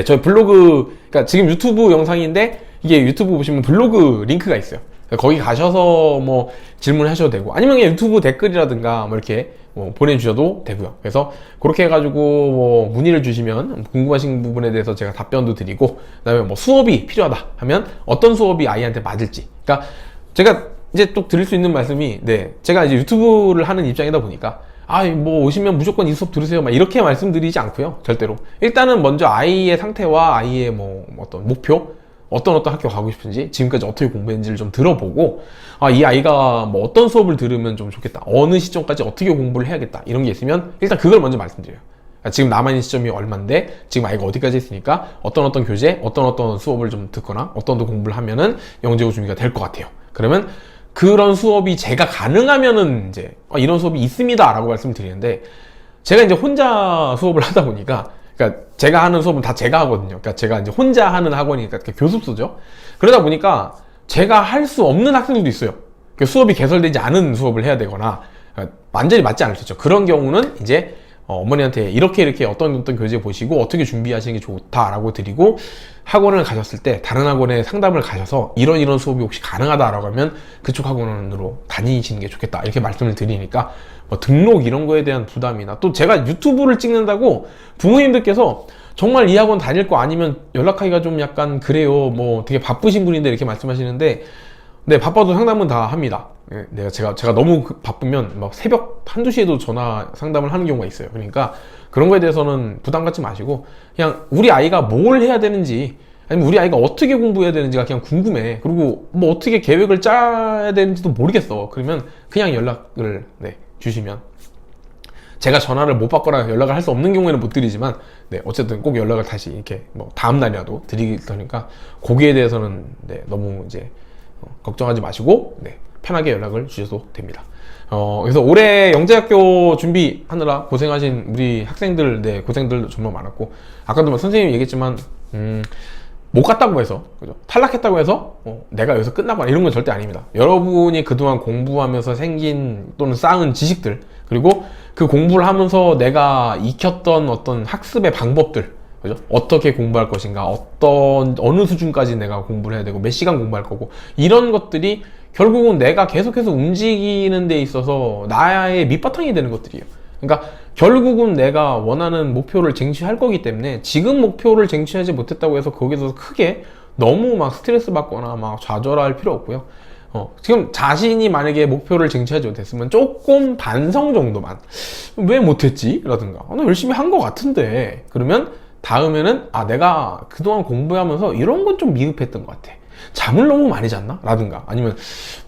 저희 블로그, 그러니까 지금 유튜브 영상인데 이게 유튜브 보시면 블로그 링크가 있어요. 거기 가셔서 뭐 질문하셔도 되고, 아니면 그냥 유튜브 댓글이라든가 뭐 이렇게 보내주셔도 되고요. 그래서 그렇게 해가지고 뭐 문의를 주시면 궁금하신 부분에 대해서 제가 답변도 드리고, 그 다음에 뭐 수업이 필요하다 하면 어떤 수업이 아이한테 맞을지, 그러니까 제가 이제 또 드릴 수 있는 말씀이, 제가 이제 유튜브를 하는 입장이다 보니까 뭐 오시면 무조건 이 수업 들으세요 막 이렇게 말씀드리지 않고요. 절대로 일단은 먼저 아이의 상태와 아이의 뭐 어떤 목표, 어떤 학교 가고 싶은지, 지금까지 어떻게 공부했는지를 좀 들어보고, 아, 이 아이가 뭐 어떤 수업을 들으면 좀 좋겠다, 어느 시점까지 어떻게 공부를 해야겠다, 이런 게 있으면 일단 그걸 먼저 말씀드려요. 그러니까 지금 남아있는 시점이 얼만데, 지금 아이가 어디까지 했으니까 어떤 교재, 어떤 수업을 좀 듣거나 어떤 공부를 하면은 영재고 준비가 될 것 같아요. 그러면 그런 수업이 제가 가능하면은 이제 이런 수업이 있습니다 라고 말씀드리는데, 제가 이제 혼자 수업을 하다 보니까, 그러니까 제가 하는 수업은 다 제가 하거든요. 그러니까 제가 이제 혼자 하는 학원이니까 교습소죠. 그러다 보니까 제가 할 수 없는 학생들도 있어요. 수업이 개설되지 않은 수업을 해야 되거나 완전히 맞지 않을 수 있죠. 그런 경우는 이제 어머니한테 이렇게 어떤 교재 보시고 어떻게 준비하시는 게 좋다라고 드리고, 학원을 가셨을 때 다른 학원에 상담을 가셔서 이런 수업이 혹시 가능하다라고 하면 그쪽 학원으로 다니시는 게 좋겠다, 이렇게 말씀을 드리니까 뭐 등록 이런 거에 대한 부담이나, 또 제가 유튜브를 찍는다고 부모님들께서 정말 이 학원 다닐 거 아니면 연락하기가 좀 약간 그래요, 뭐 되게 바쁘신 분인데 이렇게 말씀하시는데, 네, 바빠도 상담은 다 합니다. 제가 너무 바쁘면 막 새벽 1~2시에도 전화 상담을 하는 경우가 있어요. 그러니까 그런 거에 대해서는 부담 갖지 마시고, 그냥 우리 아이가 뭘 해야 되는지, 아니면 우리 아이가 어떻게 공부해야 되는지가 그냥 궁금해. 그리고 뭐 어떻게 계획을 짜야 되는지도 모르겠어. 그러면 그냥 연락을 주시면, 제가 전화를 못 받거나 연락을 할 수 없는 경우에는 못 드리지만, 어쨌든 꼭 연락을 다시 이렇게 뭐 다음 날이라도 드릴 테니까, 거기에 대해서는 너무 이제 걱정하지 마시고 편하게 연락을 주셔도 됩니다. 그래서 올해 영재학교 준비하느라 고생하신 우리 학생들, 고생들도 정말 많았고, 아까도 선생님이 얘기했지만 못 갔다고 해서, 그죠? 탈락했다고 해서 내가 여기서 끝나거나 이런 건 절대 아닙니다. 여러분이 그동안 공부하면서 생긴 또는 쌓은 지식들, 그리고 그 공부를 하면서 내가 익혔던 어떤 학습의 방법들, 그죠? 어떻게 공부할 것인가, 어느 수준까지 내가 공부를 해야 되고 몇 시간 공부할 거고, 이런 것들이 결국은 내가 계속해서 움직이는 데 있어서 나의 밑바탕이 되는 것들이에요. 그러니까 결국은 내가 원하는 목표를 쟁취할 거기 때문에, 지금 목표를 쟁취하지 못했다고 해서 거기서 크게 너무 막 스트레스 받거나 막 좌절할 필요 없고요. 지금 자신이 만약에 목표를 쟁취하지 못했으면 조금 반성 정도만, 왜 못했지? 라든가, 나 열심히 한 것 같은데, 그러면 다음에는 내가 그동안 공부하면서 이런 건 좀 미흡했던 것 같아, 잠을 너무 많이 잤나? 라든가, 아니면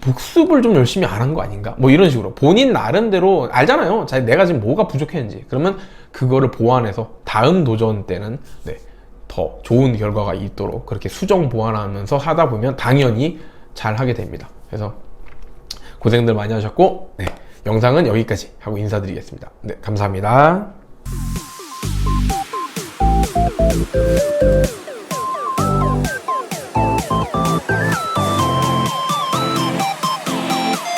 복습을 좀 열심히 안 한 거 아닌가? 뭐 이런 식으로 본인 나름대로 알잖아요, 내가 지금 뭐가 부족했는지. 그러면 그거를 보완해서 다음 도전 때는 더 좋은 결과가 있도록 그렇게 수정 보완하면서 하다 보면 당연히 잘 하게 됩니다. 그래서 고생들 많이 하셨고, 영상은 여기까지 하고 인사드리겠습니다. 감사합니다.